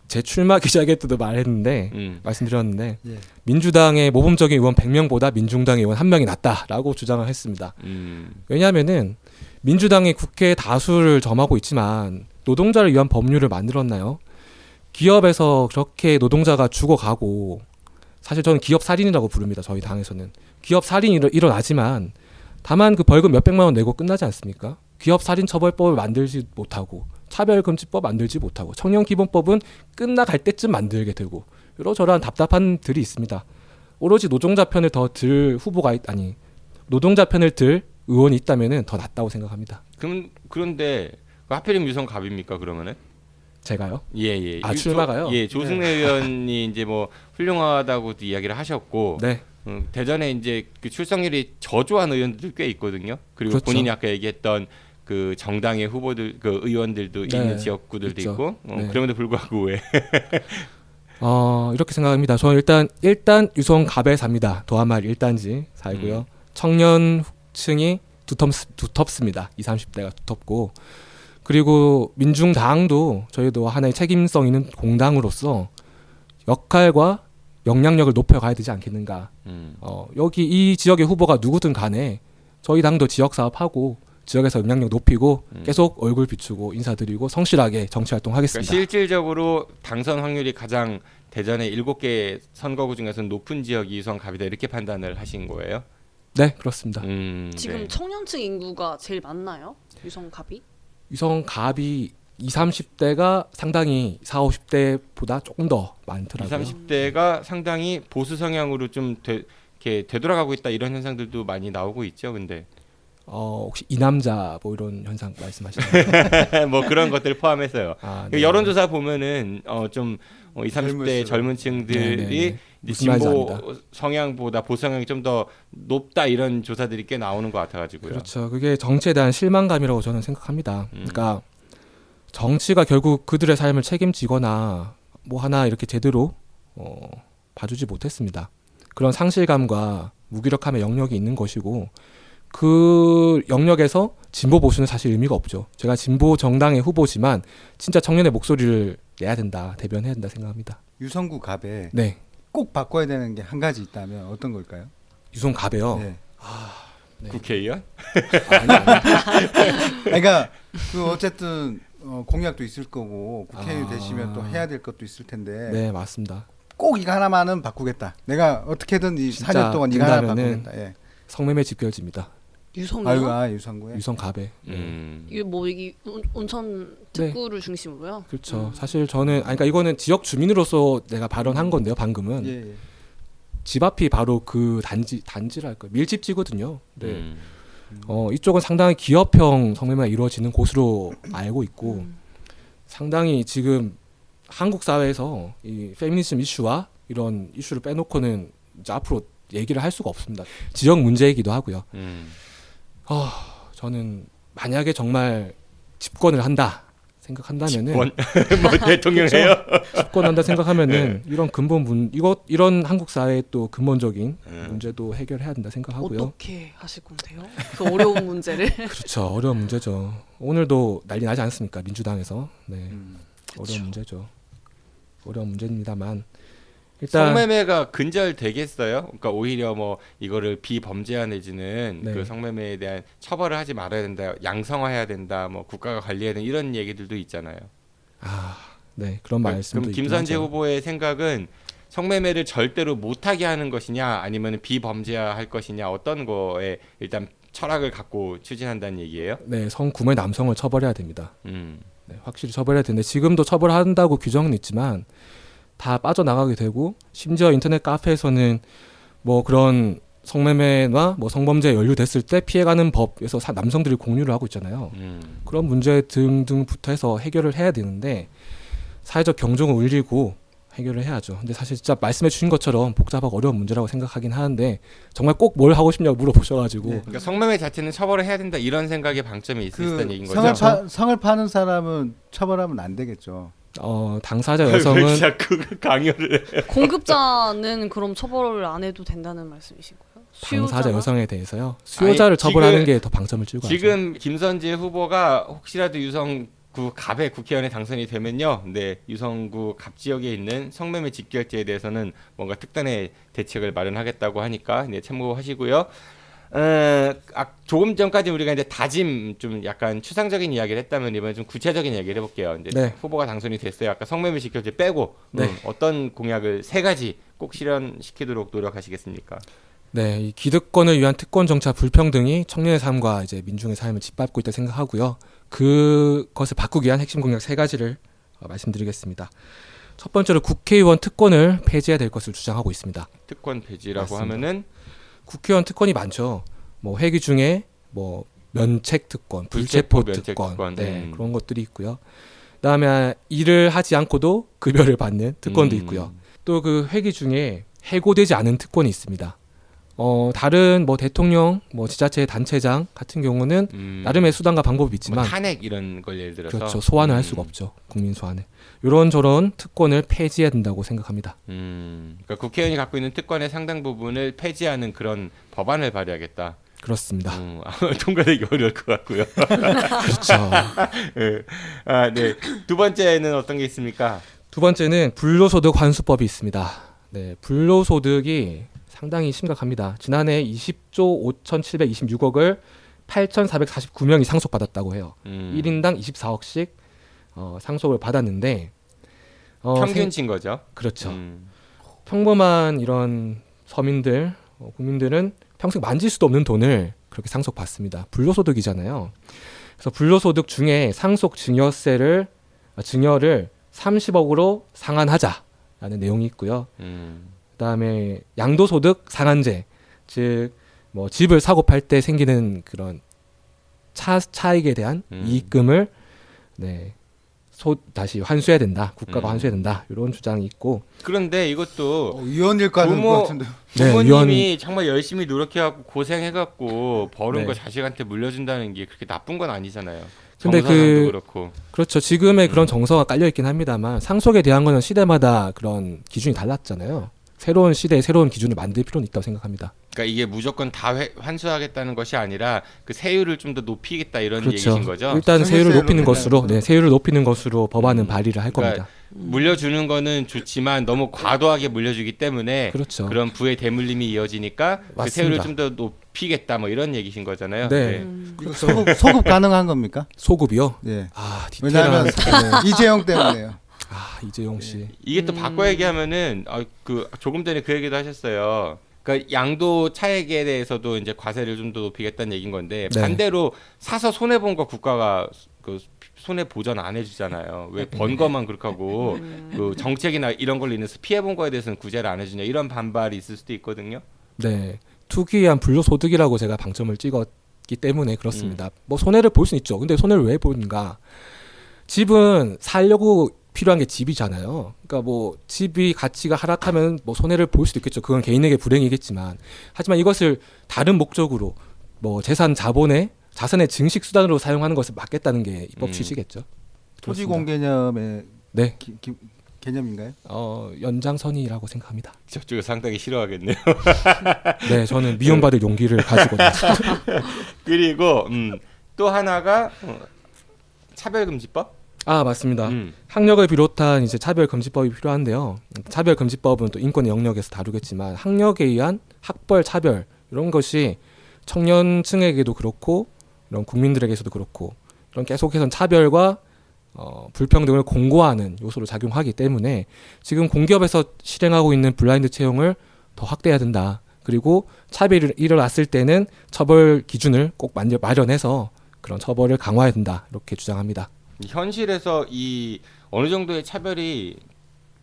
제 출마 기자회견 때도 말했는데 말씀드렸는데 예. 민주당의 모범적인 의원 100명보다 민중당의 의원 1명이 낫다라고 주장을 했습니다. 왜냐하면은 민주당이 국회 다수를 점하고 있지만 노동자를 위한 법률을 만들었나요? 기업에서 그렇게 노동자가 죽어가고 사실 저는 기업 살인이라고 부릅니다. 저희 당에서는 기업 살인이 일어나지만 다만 그 벌금 몇백만 원 내고 끝나지 않습니까? 기업 살인 처벌법을 만들지 못하고 차별금지법 만들지 못하고 청년기본법은 끝나갈 때쯤 만들게 되고 이러저러한 답답한 들이 있습니다. 오로지 노동자 편을 더 들 노동자 편을 들 의원이 있다면은 더 낫다고 생각합니다. 그런데 하필이면 유성갑입니까 그러면은? 제가요? 예. 출마가요? 예, 조승래 의원이 이제 뭐 훌륭하다고도 이야기를 하셨고, 네. 대전에 이제 그 출석률이 저조한 의원들도 꽤 있거든요. 그리고 그렇죠. 본인이 아까 얘기했던 그 정당의 후보들, 그 의원들도 있는 지역구들도 있죠. 있고, 네. 그럼에도 불구하고 왜? 이렇게 생각합니다. 저는 일단 유성갑에 삽니다. 도하마을 1단지 살고요. 청년층이 두텁습니다. 20, 30대가 두텁고 그리고 민중당도 저희도 하나의 책임성 있는 공당으로서 역할과 영향력을 높여가야 되지 않겠는가. 여기 이 지역의 후보가 누구든 간에 저희 당도 지역 사업하고 지역에서 영향력 높이고 계속 얼굴 비추고 인사드리고 성실하게 정치 활동하겠습니다. 그러니까 실질적으로 당선 확률이 가장 대전의 7개 선거구 중에서는 높은 지역이 유성갑이다 이렇게 판단을 하신 거예요? 네, 그렇습니다. 지금 네. 청년층 인구가 제일 많나요? 유성갑이? 유성갑이 20, 30대가 상당히 40, 50대보다 조금 더 많더라고요. 20, 30대가 상당히 보수 성향으로 좀 이렇게 되돌아가고 있다 이런 현상들도 많이 나오고 있죠. 근데 혹시 이남자 뭐 이런 현상 말씀하시나요? 뭐 그런 것들 포함해서요. 네. 여론조사 보면은 좀 20, 30대 젊은층들이 무슨 말인지 진보 압니다. 성향보다 보수 성향이 좀 더 높다 이런 조사들이 꽤 나오는 것 같아가지고요. 그렇죠. 그게 정치에 대한 실망감이라고 저는 생각합니다. 그러니까 정치가 결국 그들의 삶을 책임지거나 뭐 하나 이렇게 제대로 봐주지 못했습니다. 그런 상실감과 무기력함의 영역이 있는 것이고 그 영역에서 진보 보수는 사실 의미가 없죠. 제가 진보 정당의 후보지만 진짜 청년의 목소리를 내야 된다, 대변해야 된다 생각합니다. 유성구 갑에 네, 꼭 바꿔야 되는 게 한 가지 있다면 어떤 걸까요? 유성갑에요. 네. 네. 국회의원? 그러니까 그 어쨌든 공약도 있을 거고 국회의원 아. 되시면 또 해야 될 것도 있을 텐데 네, 맞습니다. 꼭 이거 하나만은 바꾸겠다. 내가 어떻게든 이 진짜 4년 동안 이거 하나 된다면은 바꾸겠다. 예. 성매매 집결지입니다. 유성이요? 유성구에. 유성갑에. 이게 뭐 이게 온천 특구를 중심으로요? 그렇죠. 사실 저는 그러니까 이거는 지역 주민으로서 내가 발언한 건데요. 방금은 예. 집 앞이 바로 그 단지랄까 밀집지거든요. 네. 이쪽은 상당히 기업형 성매매가 이루어지는 곳으로 알고 있고 상당히 지금 한국 사회에서 이 페미니즘 이슈와 이런 이슈를 빼놓고는 이제 앞으로 얘기를 할 수가 없습니다. 지역 문제이기도 하고요. 저는 만약에 정말 집권을 한다 생각한다면은 뭐 대통령이에요? 집권한다 생각하면은 이런 근본 이런 한국 사회의 또 근본적인 문제도 해결해야 된다 생각하고요. 어떻게 하실 건데요? 그 어려운 문제를. 그렇죠. 어려운 문제죠. 오늘도 난리 나지 않습니까? 민주당에서. 네. 어려운 문제죠. 어려운 문제입니다만 일단 성매매가 근절되겠어요? 그러니까 오히려 뭐 이거를 비범죄화 내지는 네. 그 성매매에 대한 처벌을 하지 말아야 된다, 양성화해야 된다, 뭐 국가가 관리해야 된다 이런 얘기들도 있잖아요. 네, 그런 말씀도 그럼 있긴 김선재 하죠. 후보의 생각은 성매매를 절대로 못하게 하는 것이냐, 아니면 비범죄화할 것이냐, 어떤 거에 일단 철학을 갖고 추진한다는 얘기예요? 네, 성구매 남성을 처벌해야 됩니다. 음. 네, 확실히 처벌해야 되는데 지금도 처벌한다고 규정은 있지만 다 빠져나가게 되고 심지어 인터넷 카페에서는 뭐 그런 성매매나 뭐 성범죄에 연루됐을 때 피해가는 법에서 남성들이 공유를 하고 있잖아요. 그런 문제 등등부터 해서 해결을 해야 되는데 사회적 경종을 울리고 해결을 해야죠. 근데 사실 진짜 말씀해 주신 것처럼 복잡하고 어려운 문제라고 생각하긴 하는데 정말 꼭 뭘 하고 싶냐고 물어보셔가지고 그러니까 성매매 자체는 처벌을 해야 된다 이런 생각의 방점이 있으시다는 얘기인 거죠? 성을 파는 사람은 처벌하면 안 되겠죠. 당사자 왜 여성은 자꾸 강요를 해? 공급자는 그럼 처벌을 안 해도 된다는 말씀이신 거예요? 당사자 여성에 대해서요. 수요자를 아니, 처벌하는 지금- 게 더 방점을 찍어야죠. 지금 김선재 후보가 혹시라도 유성구 갑의 국회의원에 당선이 되면요, 네, 유성구 갑 지역에 있는 성매매 집결지에 대해서는 뭔가 특단의 대책을 마련하겠다고 하니까 네, 참고하시고요. 조금 전까지 우리가 이제 다짐 좀 약간 추상적인 이야기를 했다면 이번에 좀 구체적인 이야기를 해볼게요. 이제 네. 후보가 당선이 됐어요. 아까 성매매 집결지 빼고 네. 어떤 공약을 3가지 꼭 실현시키도록 노력하시겠습니까? 네, 이 기득권을 위한 특권 정착 불평등이 청년의 삶과 이제 민중의 삶을 짓밟고 있다 생각하고요. 그것을 바꾸기 위한 핵심 공약 3가지를 말씀드리겠습니다. 첫 번째로 국회의원 특권을 폐지해야 될 것을 주장하고 있습니다. 특권 폐지라고 맞습니다. 하면은 국회의원 특권이 많죠. 뭐 회기 중에 뭐 면책 특권, 불체포 불체포 면책 특권, 특권. 네, 그런 것들이 있고요. 그다음에 일을 하지 않고도 급여를 받는 특권도 있고요. 또 그 회기 중에 해고되지 않은 특권이 있습니다. 다른 뭐 대통령, 뭐 지자체 단체장 같은 경우는 나름의 수단과 방법이 뭐 있지만 탄핵 이런 걸 예를 들어서 그렇죠. 소환을 할 수가 없죠. 국민 소환을. 이런 저런 특권을 폐지해야 된다고 생각합니다. 그러니까 국회의원이 갖고 있는 특권의 상당 부분을 폐지하는 그런 법안을 발의하겠다. 그렇습니다. 통과되기 어려울 것 같고요. 그렇죠. 네. 네. 두 번째는 어떤 게 있습니까? 두 번째는 불로소득 환수법이 있습니다. 네, 불로소득이 상당히 심각합니다. 지난해 20조 5,726억을 8,449명이 상속받았다고 해요. 1인당 24억씩 상속을 받았는데 평균치인 거죠. 그렇죠. 평범한 이런 서민들, 국민들은 평생 만질 수도 없는 돈을 그렇게 상속받습니다. 불로소득이잖아요. 그래서 불로소득 중에 상속 증여를 30억으로 상한하자라는 내용이 있고요. 그다음에 양도소득 상한제, 즉 뭐 집을 사고 팔 때 생기는 그런 차익에 대한 이익금을 다시 환수해야 된다. 국가가 환수해야 된다. 이런 주장이 있고. 그런데 이것도 위헌일 것 같은데. 부모님이 정말 열심히 노력해갖고 고생해갖고 버는 네. 거 자식한테 물려준다는 게 그렇게 나쁜 건 아니잖아요. 근데 정서상도 그렇고. 그렇죠. 지금의 그런 정서가 깔려 있긴 합니다만 상속에 대한 거는 시대마다 그런 기준이 달랐잖아요. 새로운 시대에 새로운 기준을 만들 필요는 있다고 생각합니다. 그러니까 이게 무조건 다 환수하겠다는 것이 아니라 그 세율을 좀 더 높이겠다 이런 그렇죠. 얘기신 거죠. 일단 세율을 높이는 높인다는 것으로, 세율을 높이는 것으로 법안은 발의를 할 그러니까 겁니다. 물려주는 거는 좋지만 너무 과도하게 물려주기 때문에 그렇죠. 그런 부의 대물림이 이어지니까 그 맞습니다. 세율을 좀 더 높이겠다 뭐 이런 얘기신 거잖아요. 네. 이거 소급 가능한 겁니까? 소급이요? 예. 디테일한. 왜냐하면 이재용 때문에요. 이재용 씨. 이게 또 바꿔 얘기하면은 조금 전에 그 얘기도 하셨어요. 그러니까 양도 차액에 대해서도 이제 과세를 좀 더 높이겠다는 얘기인 건데 네. 반대로 사서 손해 본 거 국가가 그 손해 보전 안 해주잖아요. 왜 번 거만 그렇게 하고 그 정책이나 이런 걸로 인해서 피해 본 거에 대해서는 구제를 안 해주냐 이런 반발이 있을 수도 있거든요. 네. 투기한 불로소득이라고 제가 방점을 찍었기 때문에 그렇습니다. 뭐 손해를 볼 수는 있죠. 근데 손해를 왜 보는가? 집은 살려고 필요한 게 집이잖아요. 그러니까 뭐 집이 가치가 하락하면 뭐 손해를 볼 수도 있겠죠. 그건 개인에게 불행이겠지만, 하지만 이것을 다른 목적으로 뭐 자산의 증식 수단으로 사용하는 것을 막겠다는 게 입법 취지겠죠. 토지공 개념의 네. 개념인가요? 연장선이라고 생각합니다. 저쪽에 상당히 싫어하겠네요. 네, 저는 미움받을 용기를 가지거든요. 그리고 또 하나가 차별금지법? 맞습니다. 학력을 비롯한 이제 차별금지법이 필요한데요. 차별금지법은 또 인권의 영역에서 다루겠지만 학력에 의한 학벌 차별 이런 것이 청년층에게도 그렇고 이런 국민들에게서도 그렇고 이런 계속해서 차별과 불평등을 공고하는 요소로 작용하기 때문에 지금 공기업에서 실행하고 있는 블라인드 채용을 더 확대해야 된다. 그리고 차별이 일어났을 때는 처벌 기준을 꼭 마련해서 그런 처벌을 강화해야 된다. 이렇게 주장합니다. 현실에서 이 어느 정도의 차별이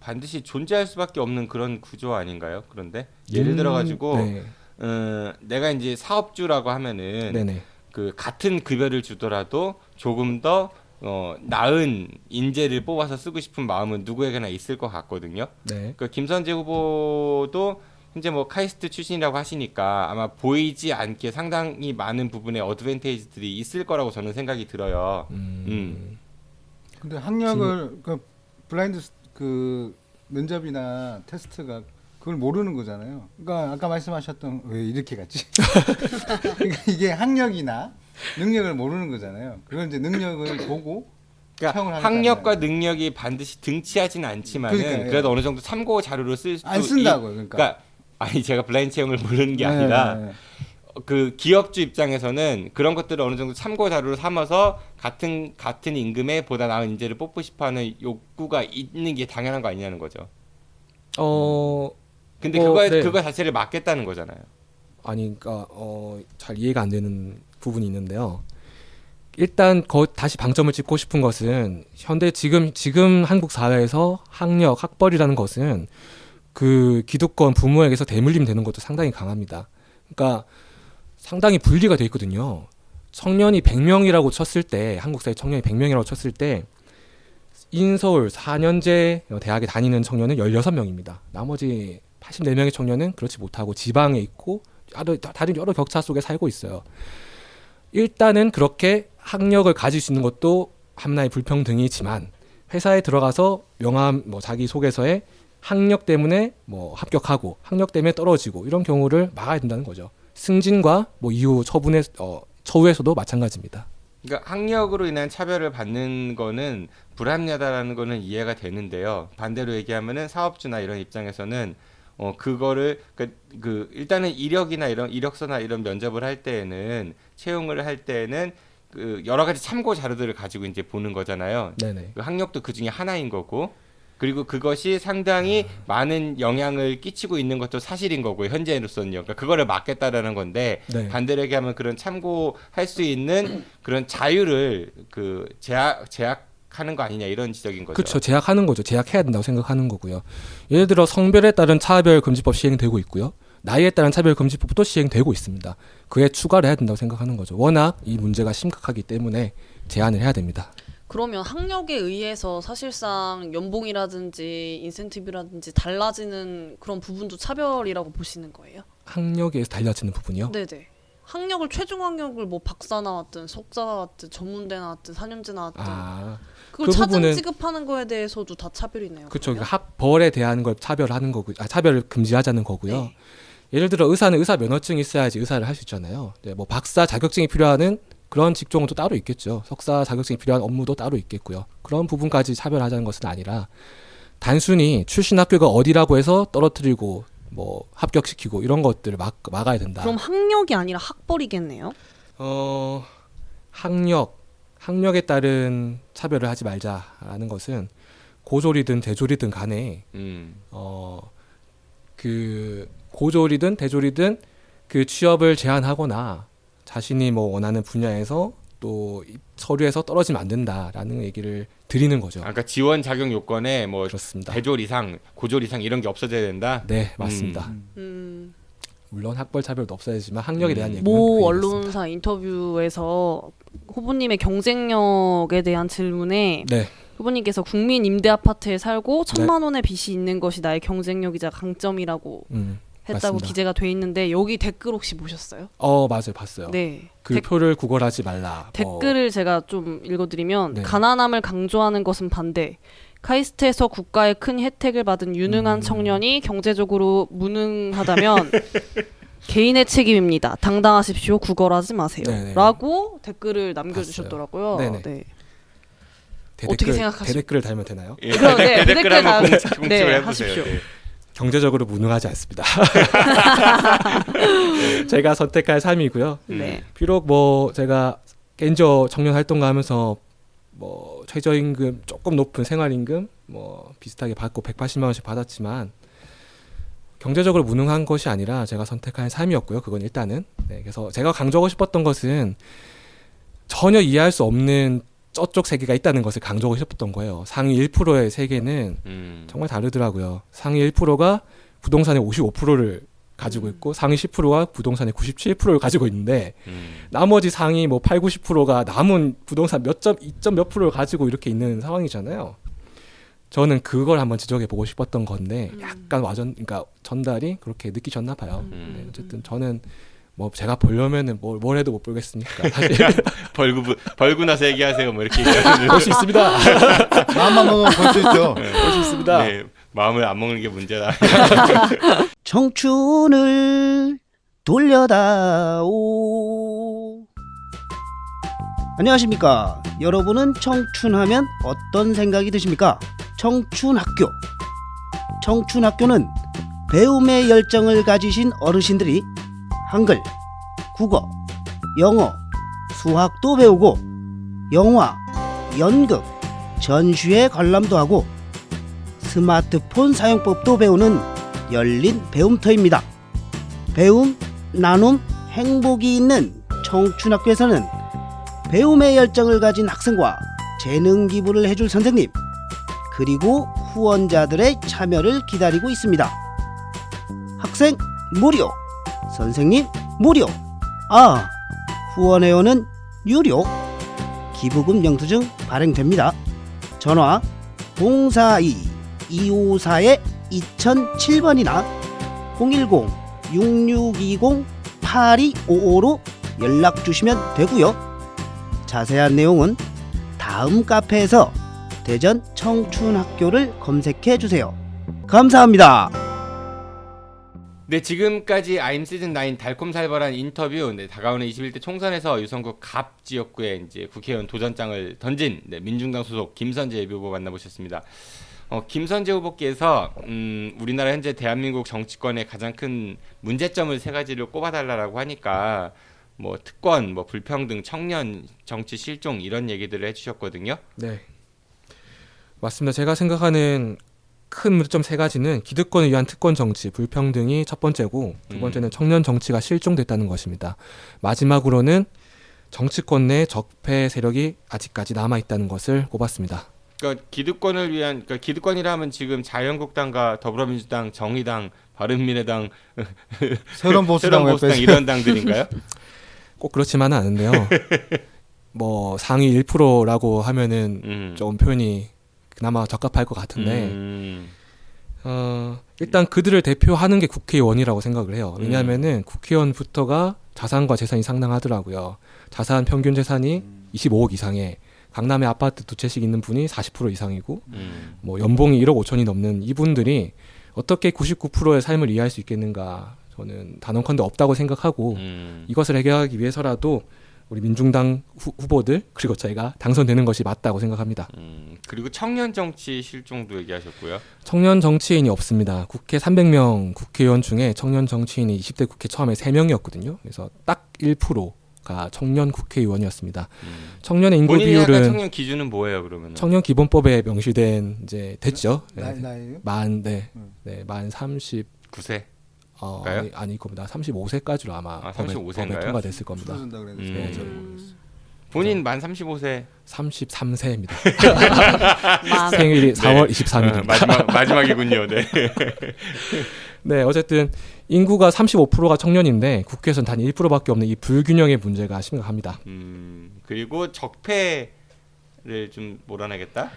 반드시 존재할 수밖에 없는 그런 구조 아닌가요? 그런데 예를 들어 가지고 내가 이제 사업주라고 하면은 네네. 그 같은 급여를 주더라도 조금 더 나은 인재를 뽑아서 쓰고 싶은 마음은 누구에게나 있을 것 같거든요. 네. 그 김선재 후보도 현재 뭐 카이스트 출신이라고 하시니까 아마 보이지 않게 상당히 많은 부분의 어드밴테이지들이 있을 거라고 저는 생각이 들어요. 근데 학력을 블라인드 그 면접이나 테스트가 그걸 모르는 거잖아요. 그러니까 아까 말씀하셨던 왜 이렇게 갔지? 그러니까 이게 학력이나 능력을 모르는 거잖아요. 그걸 이제 능력을 보고 그러니까 학력과 능력이 반드시 등치하지는 않지만은 그러니까, 그래도 어느 정도 참고 자료로 쓸 수 안 쓴다고요. 그러니까 아니 제가 블라인드 채용을 모르는 게 아니라 그 기업주 입장에서는 그런 것들을 어느 정도 참고 자료로 삼아서 같은 임금에 보다 나은 인재를 뽑고 싶어하는 욕구가 있는 게 당연한 거 아니냐는 거죠. 근데 그거 자체를 막겠다는 거잖아요. 아니, 그러니까 잘 이해가 안 되는 부분이 있는데요. 일단 다시 방점을 찍고 싶은 것은 현대 지금 한국 사회에서 학력, 학벌이라는 것은 그 기득권 부모에게서 대물림 되는 것도 상당히 강합니다. 그러니까 상당히 분리가 돼 있거든요. 청년이 100명이라고 쳤을 때, 한국 사회 청년이 100명이라고 쳤을 때 인서울 4년제 대학에 다니는 청년은 16명입니다. 나머지 84명의 청년은 그렇지 못하고 지방에 있고 다른 여러 격차 속에 살고 있어요. 일단은 그렇게 학력을 가질 수 있는 것도 하나의 불평등이지만 회사에 들어가서 명함 자기 소개서에 학력 때문에 합격하고 학력 때문에 떨어지고 이런 경우를 막아야 된다는 거죠. 승진과 이후 처우에서도 마찬가지입니다. 그러니까 학력으로 인한 차별을 받는 거는 불합리하다라는 거는 이해가 되는데요. 반대로 얘기하면은 사업주나 이런 입장에서는 그거를 그 일단은 이력이나 이런 이력서나 이런 면접을 할 때에는 채용을 할 때에는 그 여러 가지 참고 자료들을 가지고 이제 보는 거잖아요. 네네. 그 학력도 그 중에 하나인 거고, 그리고 그것이 상당히 많은 영향을 끼치고 있는 것도 사실인 거고요. 현재로서는요. 그러니까 그거를 막겠다라는 건데 네. 반대로 얘기하면 그런 참고할 수 있는 그런 자유를 그 제약하는 거 아니냐 이런 지적인 거죠. 그렇죠. 제약하는 거죠. 제약해야 된다고 생각하는 거고요. 예를 들어 성별에 따른 차별금지법 시행되고 있고요. 나이에 따른 차별금지법도 시행되고 있습니다. 그에 추가를 해야 된다고 생각하는 거죠. 워낙 이 문제가 심각하기 때문에 제한을 해야 됩니다. 그러면 학력에 의해서 사실상 연봉이라든지 인센티브라든지 달라지는 그런 부분도 차별이라고 보시는 거예요? 학력에 의해서 달라지는 부분이요? 네네. 학력을 최종 학력을 박사 나왔든 석사 나왔든 전문대 나왔든 4년제 나왔든 그걸 그 차등 부분은- 지급하는 거에 대해서도 다 차별이네요. 그렇죠. 그러면? 학벌에 대한 걸 차별하는 거고, 차별을 금지하자는 거고요. 네. 예를 들어 의사는 의사 면허증이 있어야지 의사를 할 수 있잖아요. 네, 박사 자격증이 필요한 그런 직종은 또 따로 있겠죠. 석사 자격증이 필요한 업무도 따로 있겠고요. 그런 부분까지 차별하자는 것은 아니라 단순히 출신 학교가 어디라고 해서 떨어뜨리고 합격시키고 이런 것들을 막아야 된다. 그럼 학력이 아니라 학벌이겠네요. 학력에 따른 차별을 하지 말자라는 것은 고졸이든 대졸이든 간에 그 고졸이든 대졸이든 그 취업을 제한하거나 자신이 원하는 분야에서 또 서류에서 떨어지면 안 된다라는 얘기를 드리는 거죠. 그러니까 지원 자격 요건에 그렇습니다. 대졸 이상, 고졸 이상 이런 게 없어져야 된다. 네, 맞습니다. 물론 학벌 차별도 없어야지만 학력에 대한 얘기는 모 거의 언론사 인터뷰에서 후보님의 경쟁력에 대한 질문에 네. 후보님께서 국민 임대 아파트에 살고 1,000만 원의 빚이 있는 것이 나의 경쟁력이자 강점이라고 했다고 맞습니다. 기재가 돼 있는데 여기 댓글 혹시 보셨어요? 맞아요, 봤어요. 네. 그 표를 구걸하지 말라. 댓글을 제가 좀 읽어드리면 네. 가난함을 강조하는 것은 반대. 카이스트에서 국가의 큰 혜택을 받은 유능한 청년이 경제적으로 무능하다면 개인의 책임입니다. 당당하십시오. 구걸하지 마세요. 네네. 라고 댓글을 남겨주셨더라고요. 네네. 네. 어떻게 생각하십니까? 대댓글을 달면 되나요? 예, 그럼 네, 대댓글 댓글 한번 다- 공측을 네, 해보세요. 하십시오. 네. 경제적으로 무능하지 않습니다. 제가 선택할 삶이고요. 네. 비록 제가 개인적 청년 활동가 하면서 최저임금 조금 높은 생활임금 비슷하게 받고 180만 원씩 받았지만 경제적으로 무능한 것이 아니라 제가 선택한 삶이었고요. 그건 일단은. 네, 그래서 제가 강조하고 싶었던 것은 전혀 이해할 수 없는 저쪽 세계가 있다는 것을 강조하고 싶었던 거예요. 상위 1%의 세계는 정말 다르더라고요. 상위 1%가 부동산의 55%를 가지고 있고 상위 10%가 부동산의 97%를 가지고 있는데 나머지 상위 8, 90%가 남은 부동산 몇 %를 가지고 이렇게 있는 상황이잖아요. 저는 그걸 한번 지적해 보고 싶었던 건데 약간 그러니까 전달이 그렇게 느끼셨나 봐요. 네, 어쨌든 저는 제가 보려면은 뭘 해도 못 보겠습니까? 사실 벌고 나서 얘기하세요. 이렇게 볼 수 있습니다. 마음만 먹으면 볼 수 있죠. 볼 수 있습니다. 네, 마음을 안 먹는 게 문제다. 청춘을 돌려다오. 안녕하십니까. 여러분은 청춘하면 어떤 생각이 드십니까? 청춘학교. 청춘학교는 배움의 열정을 가지신 어르신들이 한글, 국어, 영어, 수학도 배우고 영화, 연극, 전시회 관람도 하고 스마트폰 사용법도 배우는 열린 배움터입니다. 배움, 나눔, 행복이 있는 청춘학교에서는 배움의 열정을 가진 학생과 재능 기부를 해줄 선생님, 그리고 후원자들의 참여를 기다리고 있습니다. 학생 무료, 선생님 무료, 후원회원은 유료. 기부금 영수증 발행됩니다. 전화 042-254-2007번이나 010-6620 8255로 연락 주시면 되고요. 자세한 내용은 다음 카페에서 대전 청춘학교를 검색해 주세요. 감사합니다. 네, 지금까지 아임 시즌 9 달콤살벌한 인터뷰, 네, 다가오는 21대 총선에서 유성구 갑 지역구에 이제 국회의원 도전장을 던진 네, 민중당 소속 김선재 후보 만나보셨습니다. 김선재 후보께서 우리나라 현재 대한민국 정치권의 가장 큰 문제점을 세 가지를 꼽아달라고 하니까 뭐 특권, 뭐 불평등, 청년 정치 실종 이런 얘기들을 해주셨거든요. 네, 맞습니다. 제가 생각하는 큰 문제점 세 가지는 기득권을 위한 특권 정치, 불평등이 첫 번째고 두 번째는 청년 정치가 실종됐다는 것입니다. 마지막으로는 정치권 내 적폐 세력이 아직까지 남아 있다는 것을 꼽았습니다. 그러니까 기득권을 위한, 그러니까 기득권이라면 지금 자유한국당과 더불어민주당, 정의당, 바른미래당, 새로운 보수당 이런 당들인가요? 꼭 그렇지만은 않은데요. 뭐 상위 1%라고 하면은 좀 표현이 그나마 적합할 것 같은데 일단 그들을 대표하는 게 국회의원이라고 생각을 해요. 왜냐하면은 국회의원부터가 자산과 재산이 상당하더라고요. 자산 평균 재산이 25억 이상에 강남에 아파트 두 채씩 있는 분이 40% 이상이고 뭐 연봉이 1억 5천이 넘는 이분들이 어떻게 99%의 삶을 이해할 수 있겠는가, 저는 단언컨대 없다고 생각하고 이것을 해결하기 위해서라도 우리 민중당 후보들 그리고 저희가 당선되는 것이 맞다고 생각합니다. 그리고 청년 정치 실종도 얘기하셨고요. 청년 정치인이 없습니다. 국회 300명 국회의원 중에 청년 정치인이 20대 국회 처음에 3명이었거든요. 그래서 딱 1%가 청년 국회의원이었습니다. 청년의 인구 본인이 비율은 약간 청년 기준은 뭐예요, 그러면? 청년 기본법에 명시된 이제 됐죠. 나이요? 만 39세. 아닐 겁니다. 35세까지로 아마 35세인가요? 통과됐을 겁니다. 줄어든다 그랬는데 저는 모르겠어요. 본인 만 35세. 33세입니다. 생일이 4월 23일입니다. 마지막이군요. 네. 네, 어쨌든 인구가 35%가 청년인데 국회에서는 단 1%밖에 없는 이 불균형의 문제가 심각합니다. 그리고 적폐를 좀 몰아내겠다.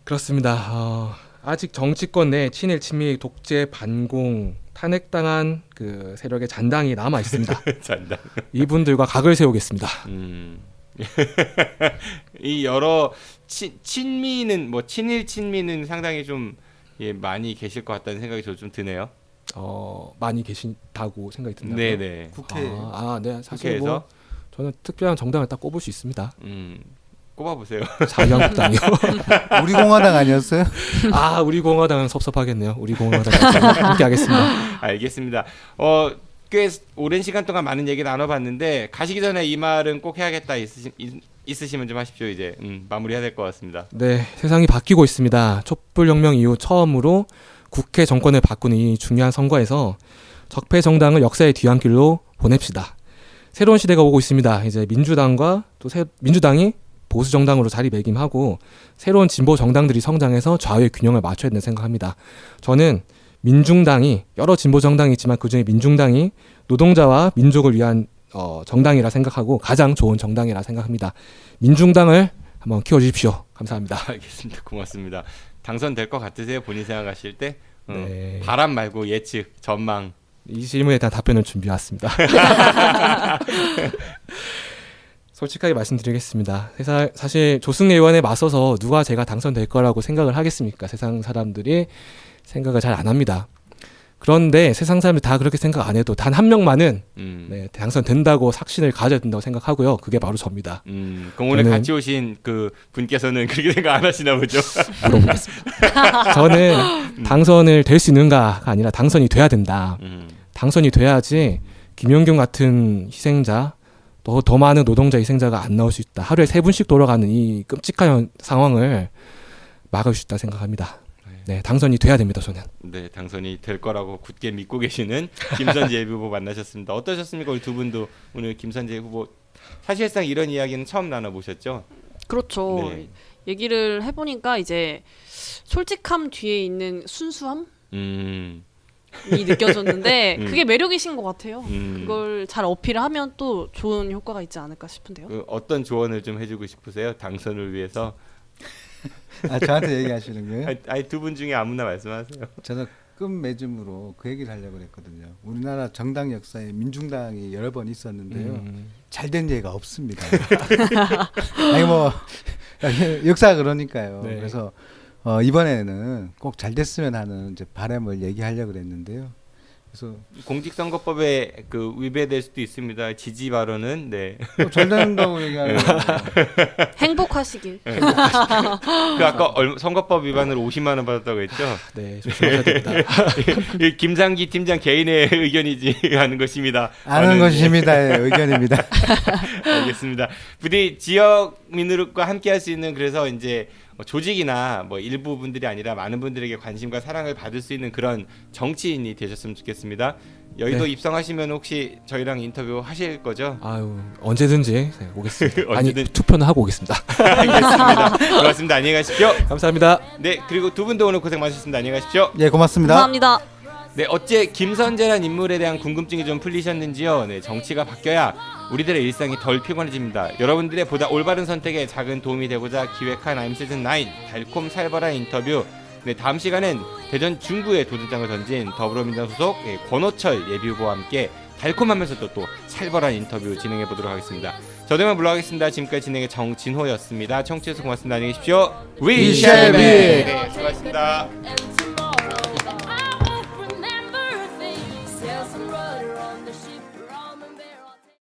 그렇습니다. 아직 정치권 내 친일, 친미, 독재, 반공, 탄핵당한 그 세력의 잔당이 남아 있습니다. 잔당. 이분들과 각을 세우겠습니다. 이 여러 친미는 뭐 친일 친미는 상당히 좀 많이 계실 것 같다는 생각이 저 좀 드네요. 많이 계신다고 생각이 든다고요? 네네. 국회. 네, 사실 국회에서 뭐 저는 특별한 정당을 딱 꼽을 수 있습니다. 꼽아보세요. 자유한국당이요. 우리 공화당 아니었어요? 우리 공화당은 섭섭하겠네요. 우리 공화당 함께 하겠습니다. 알겠습니다. 꽤 오랜 시간 동안 많은 얘기 나눠봤는데 가시기 전에 이 말은 꼭 해야겠다 있으시면 좀 하십시오. 이제 마무리해야 될 것 같습니다. 네, 세상이 바뀌고 있습니다. 촛불혁명 이후 처음으로 국회 정권을 바꾸는 이 중요한 선거에서 적폐 정당을 역사의 뒤안길로 보냅시다. 새로운 시대가 오고 있습니다. 이제 민주당과 또 민주당이 보수 정당으로 자리매김하고 새로운 진보 정당들이 성장해서 좌우의 균형을 맞춰야 된다고 생각합니다. 저는 민중당이 여러 진보 정당이 있지만 그중에 민중당이 노동자와 민족을 위한 정당이라 생각하고 가장 좋은 정당이라 생각합니다. 민중당을 한번 키워주십시오. 감사합니다. 알겠습니다. 고맙습니다. 당선될 것 같으세요? 본인 생각하실 때? 네. 바람 말고 예측, 전망. 이 질문에 대한 답변을 준비해왔습니다. 솔직하게 말씀드리겠습니다. 사실 조승래 의원에 맞서서 누가 제가 당선될 거라고 생각을 하겠습니까? 세상 사람들이 생각을 잘 안 합니다. 그런데 세상 사람들이 다 그렇게 생각 안 해도 단 한 명만은 네, 당선된다고 확신을 가져야 된다고 생각하고요. 그게 바로 접니다. 그럼 오늘 같이 오신 그 분께서는 그렇게 생각 안 하시나 보죠? 물어보겠습니다. 저는 당선을 될 수 있는가가 아니라 당선이 돼야 된다. 당선이 돼야지 김용균 같은 희생자, 더 많은 노동자 희생자가 안 나올 수 있다. 하루에 3분씩 돌아가는 이 끔찍한 상황을 막을 수 있다 생각합니다. 네, 당선이 돼야 됩니다, 저는. 네, 당선이 될 거라고 굳게 믿고 계시는 김선재 후보 만나셨습니다. 어떠셨습니까? 우리 두 분도 오늘 김선재 후보 사실상 이런 이야기는 처음 나눠보셨죠? 그렇죠. 네. 얘기를 해보니까 이제 솔직함 뒤에 있는 순수함? 이 느껴졌는데 그게 매력이신 것 같아요. 그걸 잘 어필하면 또 좋은 효과가 있지 않을까 싶은데요. 어떤 조언을 좀 해주고 싶으세요? 당선을 위해서? 저한테 얘기하시는 거예요? 아니 두 분 중에 아무나 말씀하세요. 저는 끝맺음으로 그 얘기를 하려고 했거든요. 우리나라 정당 역사에 민중당이 여러 번 있었는데요. 잘된 예가 없습니다. 아니 뭐 역사가 그러니까요. 네. 그래서 이번에는 꼭 잘 됐으면 하는 이제 바람을 얘기하려고 그랬는데요. 그래서 공직선거법에 그 위배될 수도 있습니다. 지지 발언은 잘 된다고 얘기하는 행복하시길. 그 아까 선거법 위반으로 50만 원 받았다고 했죠? 네, 조심하셔야 됩니다. 이 김상기 팀장 개인의 의견이지 하는 것입니다. 아는 것입니다의 의견입니다. 알겠습니다. 부디 지역민들과 함께할 수 있는 그래서 이제 조직이나 뭐 일부 분들이 아니라 많은 분들에게 관심과 사랑을 받을 수 있는 그런 정치인이 되셨으면 좋겠습니다. 여의도 네. 입성하시면 혹시 저희랑 인터뷰 하실 거죠? 아유, 언제든지 오겠습니다. 아니, 언제든- 투표는 하고 오겠습니다. 알겠습니다. 고맙습니다. 안녕히 가십시오. 감사합니다. 네, 그리고 두 분도 오늘 고생 많으셨습니다. 안녕히 가십시오. 예, 고맙습니다. 감사합니다. 네, 어째 김선재란 인물에 대한 궁금증이 좀 풀리셨는지요? 네, 정치가 바뀌어야 우리들의 일상이 덜 피곤해집니다. 여러분들의 보다 올바른 선택에 작은 도움이 되고자 기획한 I'm Season 9 달콤 살벌한 인터뷰. 네, 다음 시간엔 대전 중구에 도전장을 던진 더불어민주당 소속 권호철 예비후보와 함께 달콤하면서도 또 살벌한 인터뷰 진행해 보도록 하겠습니다. 저도만 물러가겠습니다. 지금까지 진행의 정진호였습니다. 청취해주셔서 고맙습니다. 안녕히 계십시오. We shall be. 네, 수고하셨습니다. And tomorrow I will remember things. Tell some brothers